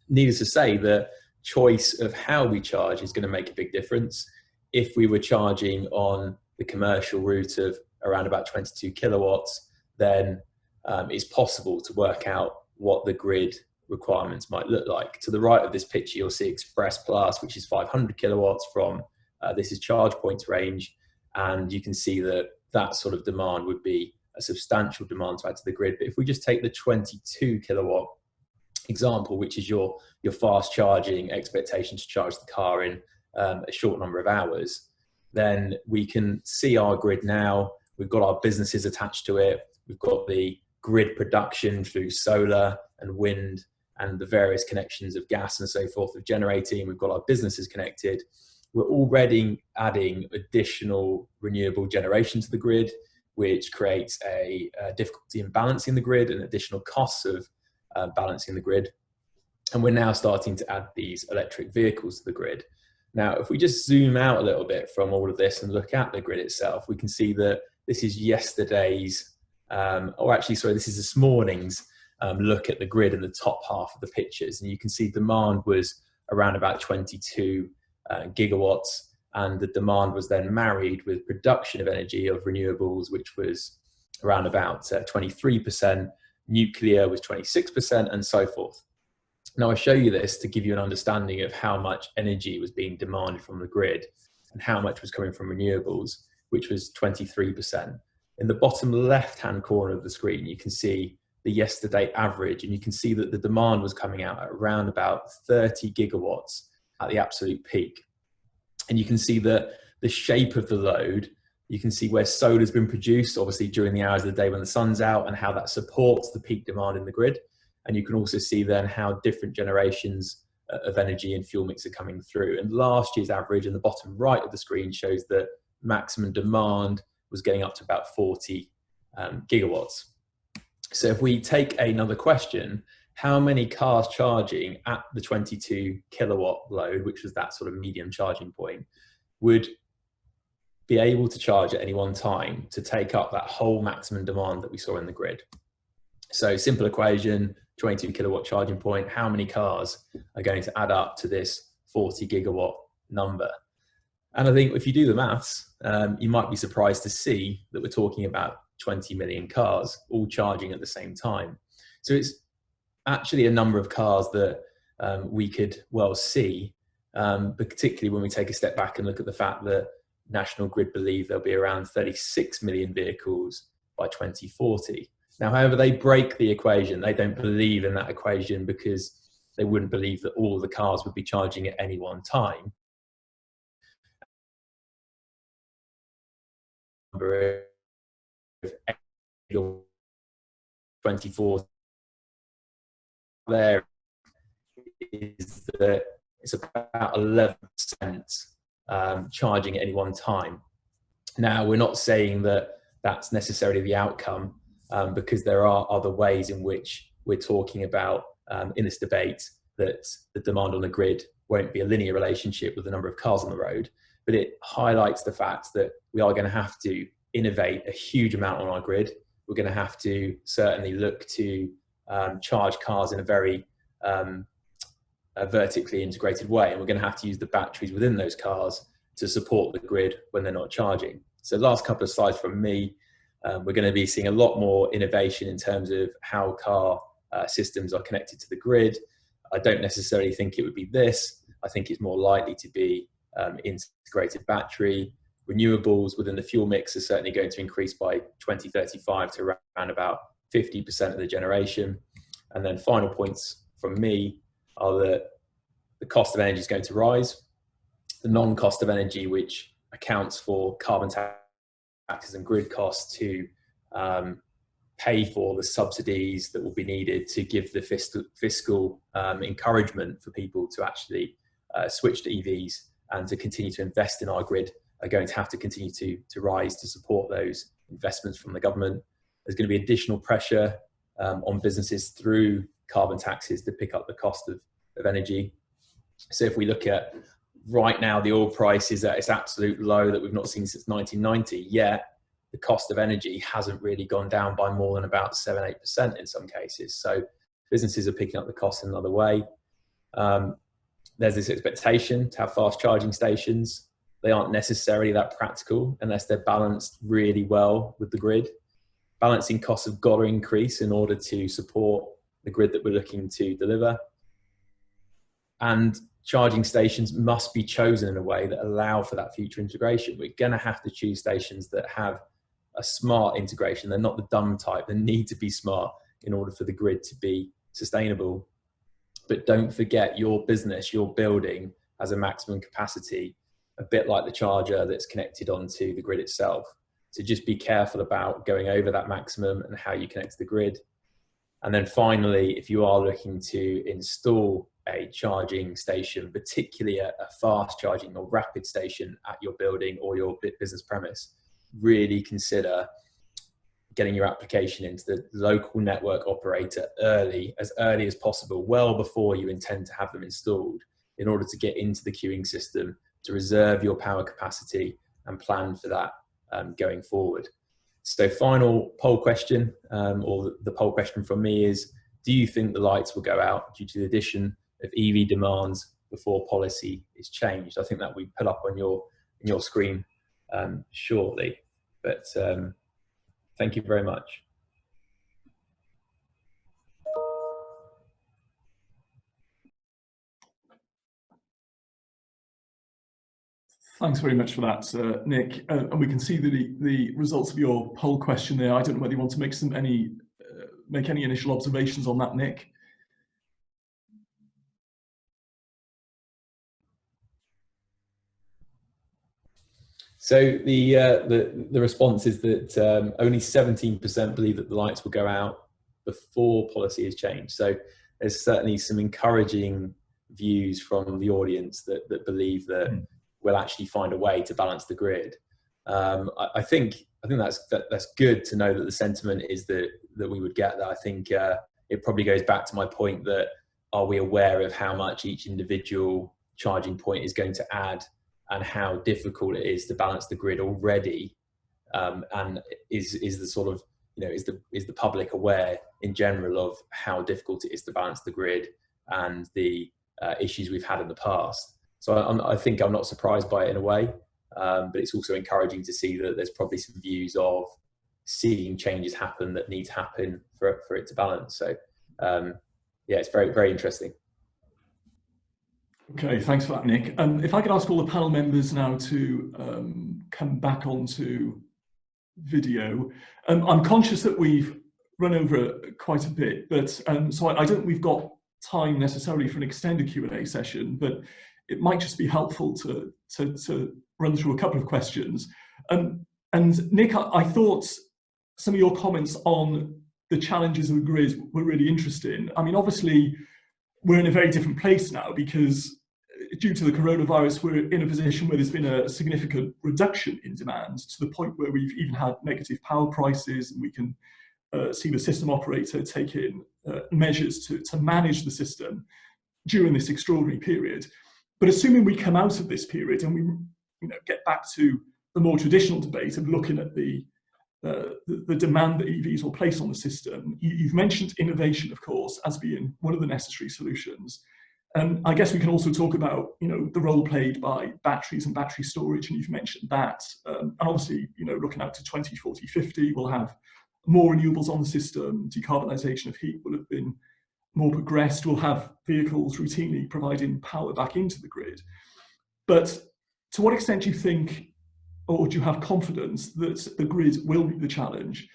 Needless to say, the choice of how we charge is going to make a big difference. If we were charging on the commercial route of around about 22 kilowatts, then it's possible to work out what the grid requirements might look like. To the right of this picture, you'll see Express Plus, which is 500 kilowatts from, this is charge points range. And you can see that sort of demand would be a substantial demand to add to the grid. But if we just take the 22 kilowatt example, which is your fast charging expectation to charge the car in a short number of hours, then we can see our grid now. We've got our businesses attached to it. We've got the grid production through solar and wind and the various connections of gas and so forth of generating. We've got our businesses connected. We're already adding additional renewable generation to the grid, which creates a difficulty in balancing the grid and additional costs of balancing the grid. And we're now starting to add these electric vehicles to the grid. Now, if we just zoom out a little bit from all of this and look at the grid itself, we can see that this is yesterday's, this is this morning's look at the grid in the top half of the pictures. And you can see demand was around about 22 gigawatts. And the demand was then married with production of energy of renewables, which was around about 23%. Nuclear was 26%, and so forth. Now, I show you this to give you an understanding of how much energy was being demanded from the grid and how much was coming from renewables. which was 23%. In the bottom left-hand corner of the screen, you can see the yesterday average, and you can see that the demand was coming out at around about 30 gigawatts at the absolute peak. And you can see that the shape of the load, you can see where solar has been produced, obviously during the hours of the day when the sun's out, and how that supports the peak demand in the grid. And you can also see then how different generations of energy and fuel mix are coming through. And last year's average in the bottom right of the screen shows that maximum demand was getting up to about 40 gigawatts. So if we take another question, how many cars charging at the 22 kilowatt load, which was that sort of medium charging point, would be able to charge at any one time to take up that whole maximum demand that we saw in the grid? So simple equation, 22 kilowatt charging point, how many cars are going to add up to this 40 gigawatt number? And I think if you do the maths, you might be surprised to see that we're talking about 20 million cars all charging at the same time. So it's actually a number of cars that we could well see, but particularly when we take a step back and look at the fact that National Grid believe there'll be around 36 million vehicles by 2040. Now, however, they break the equation. They don't believe in that equation because they wouldn't believe that all the cars would be charging at any one time. 24 there is that it's about 11% charging at any one time. Now, we're not saying that that's necessarily the outcome, because there are other ways in which we're talking about in this debate that the demand on the grid won't be a linear relationship with the number of cars on the road, but it highlights the fact that we are going to have to innovate a huge amount on our grid. We're going to have to certainly look to charge cars in a very vertically integrated way, and we're going to have to use the batteries within those cars to support the grid when they're not charging. So last couple of slides from me, we're going to be seeing a lot more innovation in terms of how car systems are connected to the grid. I don't necessarily think it would be this. I think it's more likely to be integrated battery. Renewables within the fuel mix are certainly going to increase by 2035 to around about 50% of the generation. And then final points from me are that the cost of energy is going to rise. The non-cost of energy, which accounts for carbon taxes and grid costs to pay for the subsidies that will be needed to give the fiscal encouragement for people to actually switch to EVs and to continue to invest in our grid, are going to have to continue to rise to support those investments from the government. There's going to be additional pressure on businesses through carbon taxes to pick up the cost of energy. So if we look at right now, the oil price is at its absolute low that we've not seen since 1990, yet the cost of energy hasn't really gone down by more than about 7-8% in some cases. So businesses are picking up the cost in another way. There's this expectation to have fast charging stations. They aren't necessarily that practical unless they're balanced really well with the grid. Balancing costs have got to increase in order to support the grid that we're looking to deliver. And charging stations must be chosen in a way that allow for that future integration. We're going to have to choose stations that have a smart integration. They're not the dumb type. They need to be smart in order for the grid to be sustainable. But don't forget, your business, your building has a maximum capacity, a bit like the charger that's connected onto the grid itself. So just be careful about going over that maximum and how you connect to the grid. And then finally, if you are looking to install a charging station, particularly a fast charging or rapid station at your building or your business premise, really consider getting your application into the local network operator early as possible, well before you intend to have them installed, in order to get into the queuing system, to reserve your power capacity and plan for that going forward. So final poll question, or the poll question from me is, do you think the lights will go out due to the addition of EV demands before policy is changed? I think that we put up on your screen shortly, but thank you very much. Thanks very much for that, Nick. And we can see the results of your poll question there. I don't know whether you want to make any initial observations on that, Nick. So the response is that only 17% believe that the lights will go out before policy has changed. So there's certainly some encouraging views from the audience that believe that we'll actually find a way to balance the grid. I think that's good to know that the sentiment is that we would get that. I think it probably goes back to my point that, are we aware of how much each individual charging point is going to add and how difficult it is to balance the grid already? And is the sort of, is the public aware in general of how difficult it is to balance the grid and the issues we've had in the past? So I think I'm not surprised by it in a way, but it's also encouraging to see that there's probably some views of seeing changes happen that need to happen for it to balance. So yeah, it's very, very interesting. Okay, thanks for that, Nick. If I could ask all the panel members now to come back onto video. I'm conscious that we've run over quite a bit, but so I don't think we've got time necessarily for an extended Q&A session, but it might just be helpful to run through a couple of questions. And Nick, I thought some of your comments on the challenges of the grid were really interesting. I mean, obviously, we're in a very different place now because due to the coronavirus, we're in a position where there's been a significant reduction in demand to the point where we've even had negative power prices, and we can see the system operator taking measures to manage the system during this extraordinary period. But assuming we come out of this period and we get back to the more traditional debate of looking at the demand that EVs will place on the system, you've mentioned innovation, of course, as being one of the necessary solutions. And I guess we can also talk about, the role played by batteries and battery storage, and you've mentioned that. And obviously, looking out to 2040, 50, we'll have more renewables on the system. Decarbonisation of heat will have been more progressed. We'll have vehicles routinely providing power back into the grid. But to what extent do you think, or do you have confidence that the grid will be the challenge?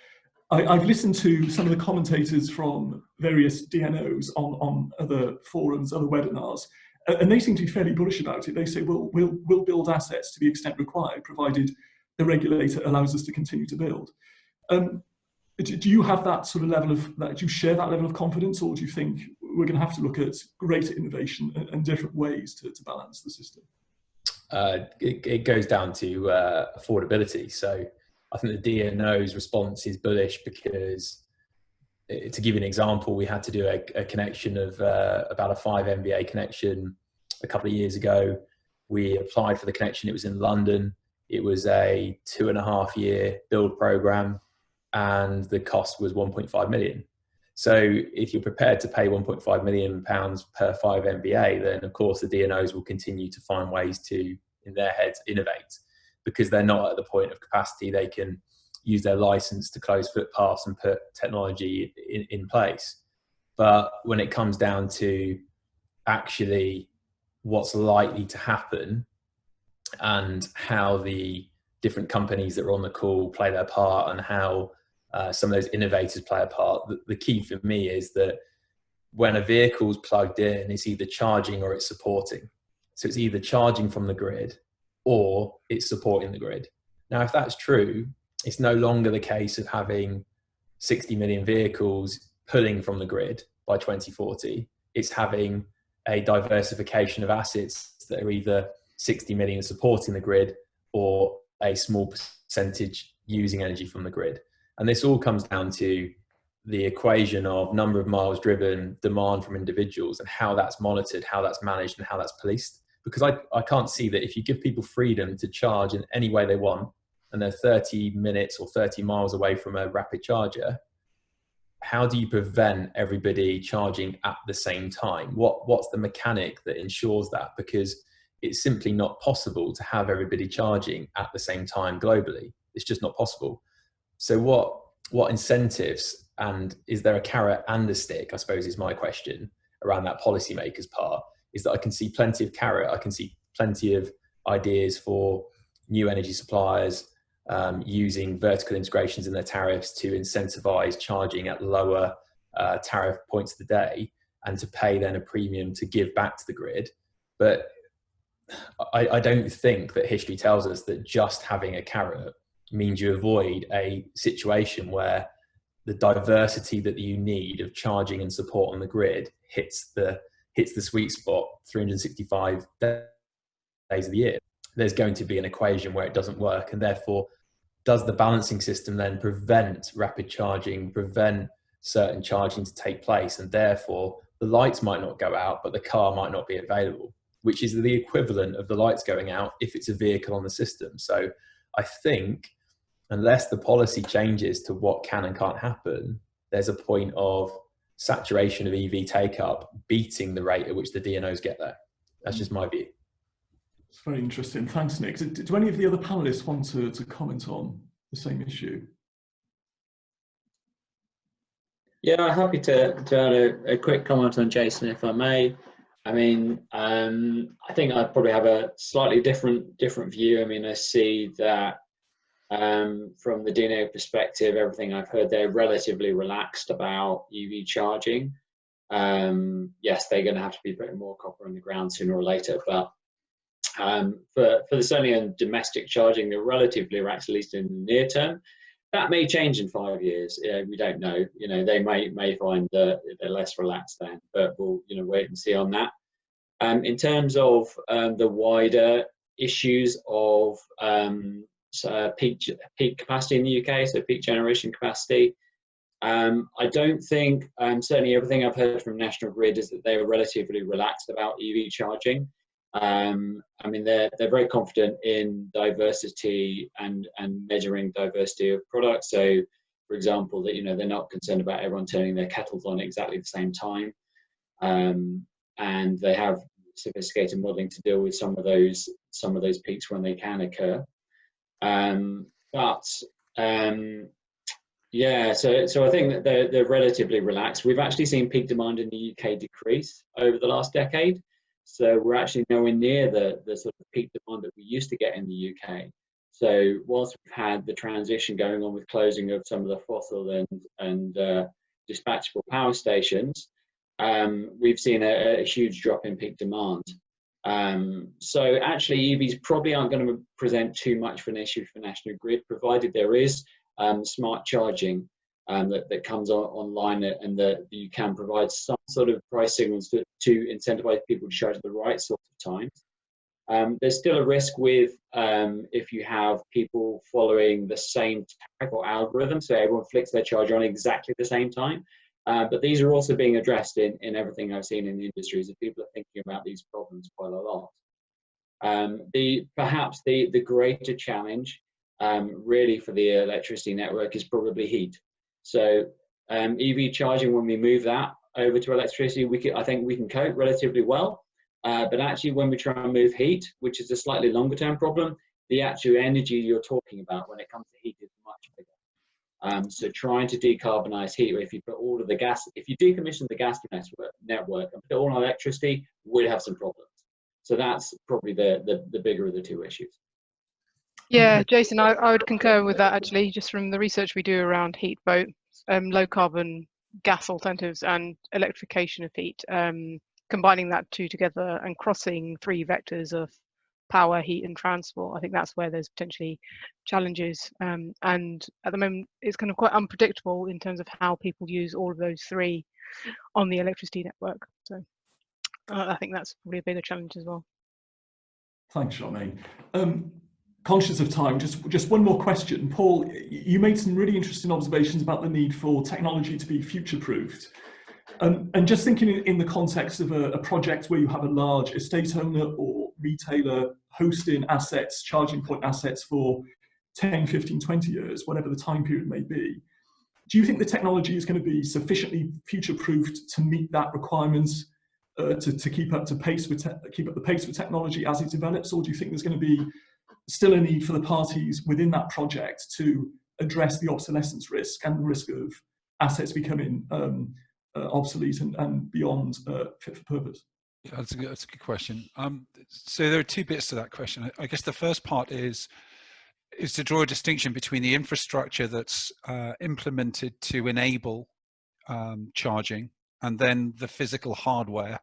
I've listened to some of the commentators from various DNOs on other forums, other webinars, and they seem to be fairly bullish about it. They say, well, we'll build assets to the extent required, provided the regulator allows us to continue to build. Do you have that sort of level of, do you share that level of confidence, or do you think we're going to have to look at greater innovation and different ways to balance the system? It goes down to affordability. So I think the DNO's response is bullish because, to give you an example, we had to do a connection of about a 5 MVA connection a couple of years ago. We applied for the connection. It was in London. It was a 2.5-year build program, and the cost was 1.5 million. So if you're prepared to pay 1.5 million pounds per 5 MVA, then of course the DNOs will continue to find ways to, in their heads, innovate, because they're not at the point of capacity. They can use their license to close footpaths and put technology in place. But when it comes down to actually what's likely to happen and how the different companies that are on the call play their part and how some of those innovators play a part, the key for me is that when a vehicle's plugged in, it's either charging or it's supporting. So it's either charging from the grid or it's supporting the grid. Now, if that's true, it's no longer the case of having 60 million vehicles pulling from the grid by 2040. It's having a diversification of assets that are either 60 million supporting the grid or a small percentage using energy from the grid. And this all comes down to the equation of number of miles driven, demand from individuals, and how that's monitored, how that's managed, and how that's policed. Because I can't see that if you give people freedom to charge in any way they want, and they're 30 minutes or 30 miles away from a rapid charger, how do you prevent everybody charging at the same time? What's the mechanic that ensures that? Because it's simply not possible to have everybody charging at the same time globally. It's just not possible. So what incentives, and is there a carrot and a stick, I suppose is my question around that policymaker's part, is that I can see plenty of carrot, I can see plenty of ideas for new energy suppliers using vertical integrations in their tariffs to incentivize charging at lower tariff points of the day, and to pay then a premium to give back to the grid. But I don't think that history tells us that just having a carrot means you avoid a situation where the diversity that you need of charging and support on the grid hits the sweet spot 365 days of the year. There's going to be an equation where it doesn't work, and therefore does the balancing system then prevent rapid charging, prevent certain charging to take place, and therefore the lights might not go out but the car might not be available, which is the equivalent of the lights going out if it's a vehicle on the system. So I think unless the policy changes to what can and can't happen, there's a point of saturation of EV take-up beating the rate at which the DNOs get there. That's just my view. It's very interesting. Thanks, Nick. Do any of the other panelists want to comment on the same issue? Yeah, I'm happy to add a quick comment on Jason, if I may. I mean, I think I probably have a slightly different view. I mean, I see that from the DNO perspective, everything I've heard, they're relatively relaxed about EV charging. Yes, they're going to have to be putting more copper on the ground sooner or later, but for the certainly on domestic charging, they're relatively relaxed, at least in the near term. That may change in 5 years. We don't know. You know, they may find that they're less relaxed then, but we'll wait and see on that. In terms of the wider issues of peak capacity in the UK, so peak generation capacity, I don't think, certainly everything I've heard from National Grid is that they are relatively relaxed about EV charging. I mean, they're very confident in diversity and measuring diversity of products. So, for example, that they're not concerned about everyone turning their kettles on at exactly the same time, and they have sophisticated modelling to deal with some of those peaks when they can occur. Yeah, so I think that they're relatively relaxed. We've actually seen peak demand in the UK decrease over the last decade. So we're actually nowhere near the sort of peak demand that we used to get in the UK. So whilst we've had the transition going on with closing of some of the fossil and dispatchable power stations, we've seen a huge drop in peak demand. So actually EVs probably aren't going to present too much of an issue for National Grid, provided there is smart charging that comes online, and that you can provide some sort of price signals to incentivize people to charge at the right sort of times. There's still a risk with if you have people following the same tariff or algorithm, so everyone flicks their charger on exactly the same time. But these are also being addressed in everything I've seen in the industry, so people are thinking about these problems quite a lot. Perhaps the greater challenge really for the electricity network is probably heat. So EV charging, when we move that over to electricity, I think we can cope relatively well. But actually, when we try and move heat, which is a slightly longer term problem, the actual energy you're talking about when it comes to heat is much bigger. So trying to decarbonize heat, if you put all of the gas, if you decommission the gas network and put it all on electricity, we'd have some problems. So that's probably the bigger of the two issues. Yeah, Jason, I would concur with that actually, just from the research we do around heat, both low carbon gas alternatives and electrification of heat, combining that two together and crossing three vectors of power, heat and transport. I think that's where there's potentially challenges, and at the moment it's kind of quite unpredictable in terms of how people use all of those three on the electricity network. So I think that's probably a bigger challenge as well. Thanks, Charmaine. Conscious of time, just one more question. Paul, you made some really interesting observations about the need for technology to be future-proofed. And just thinking in the context of a project where you have a large estate owner or retailer hosting assets, charging point assets for 10, 15, 20 years, whatever the time period may be, do you think the technology is going to be sufficiently future-proofed to meet that requirement, to keep up the pace with technology as it develops, or do you think there's going to be still a need for the parties within that project to address the obsolescence risk and the risk of assets becoming obsolete and beyond fit for purpose? Yeah, that's a good question. So there are two bits to that question. I guess the first part is to draw a distinction between the infrastructure that's implemented to enable charging, and then the physical hardware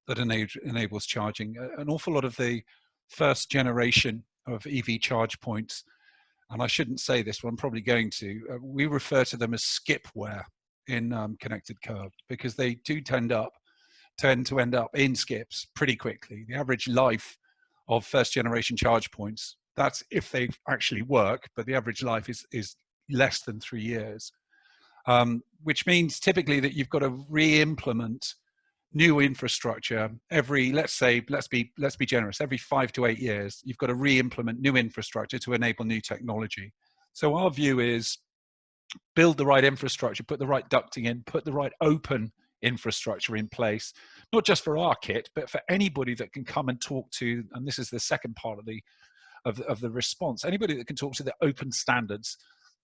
that enables charging. An awful lot of the first generation of EV charge points, and I shouldn't say this, but I'm probably going to, we refer to them as skipware in connected KERB, because they do tend to end up in skips pretty quickly. The average life of first generation charge points, that's if they actually work, but the average life is less than 3 years, which means typically that you've got to re-implement new infrastructure every, let's be generous, every 5 to 8 years. You've got to re-implement new infrastructure to enable new technology. So our view is build the right infrastructure, put the right ducting in, put the right open infrastructure in place, not just for our kit, but for anybody that can come and talk to, and this is the second part of the response, anybody that can talk to the open standards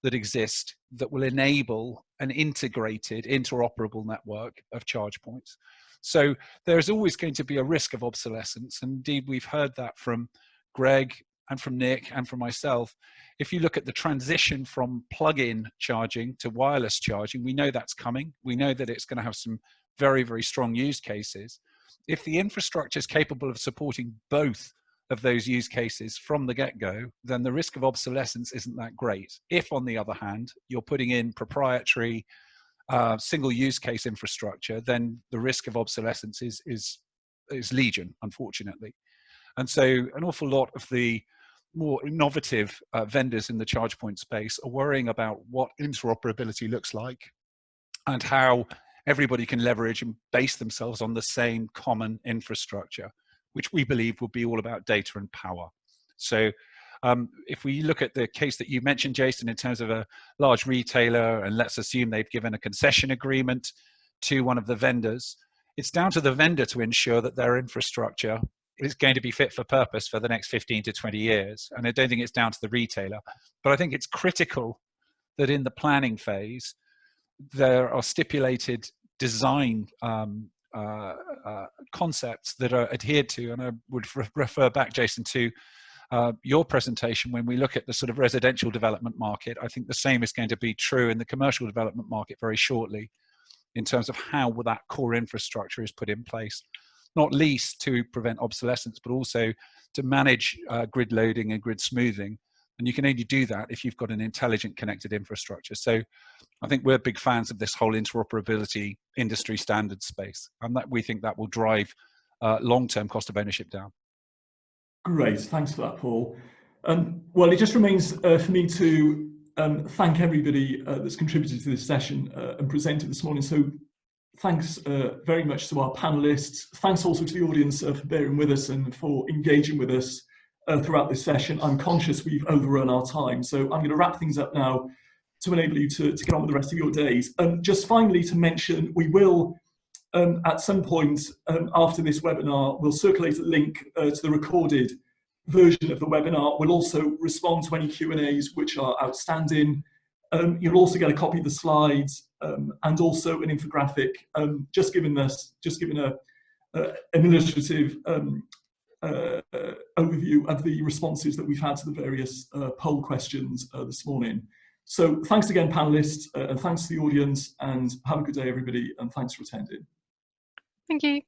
that exist that will enable an integrated, interoperable network of charge points. So there's always going to be a risk of obsolescence. And indeed, we've heard that from Greg and from Nick and from myself. If you look at the transition from plug-in charging to wireless charging, we know that's coming. We know that it's going to have some very, very strong use cases. If the infrastructure is capable of supporting both of those use cases from the get-go, then the risk of obsolescence isn't that great. If, on the other hand, you're putting in proprietary single use case infrastructure, then the risk of obsolescence is legion, unfortunately. And so an awful lot of the more innovative vendors in the charge point space are worrying about what interoperability looks like and how everybody can leverage and base themselves on the same common infrastructure, which we believe will be all about data and power. So if we look at the case that you mentioned, Jason, in terms of a large retailer, and let's assume they've given a concession agreement to one of the vendors, it's down to the vendor to ensure that their infrastructure is going to be fit for purpose for the next 15 to 20 years. And I don't think it's down to the retailer, but I think it's critical that in the planning phase, there are stipulated design concepts that are adhered to. And I would refer back, Jason, to your presentation. When we look at the sort of residential development market, I think the same is going to be true in the commercial development market very shortly, in terms of how that core infrastructure is put in place, not least to prevent obsolescence, but also to manage grid loading and grid smoothing. And you can only do that if you've got an intelligent connected infrastructure. So I think we're big fans of this whole interoperability industry standard space, and that we think that will drive long-term cost of ownership down. Great, thanks for that, Paul. Well, it just remains for me to thank everybody that's contributed to this session and presented this morning. So thanks very much to our panelists. Thanks also to the audience for bearing with us and for engaging with us throughout this session. I'm conscious we've overrun our time, so I'm going to wrap things up now to enable you to get on with the rest of your days. Just finally to mention, we will at some point after this webinar, we'll circulate a link to the recorded version of the webinar. We'll also respond to any Q&As which are outstanding. You'll also get a copy of the slides and also an infographic, just giving an illustrative overview of the responses that we've had to the various poll questions this morning. So thanks again, panelists, and thanks to the audience, and have a good day, everybody, and thanks for attending. Thank you.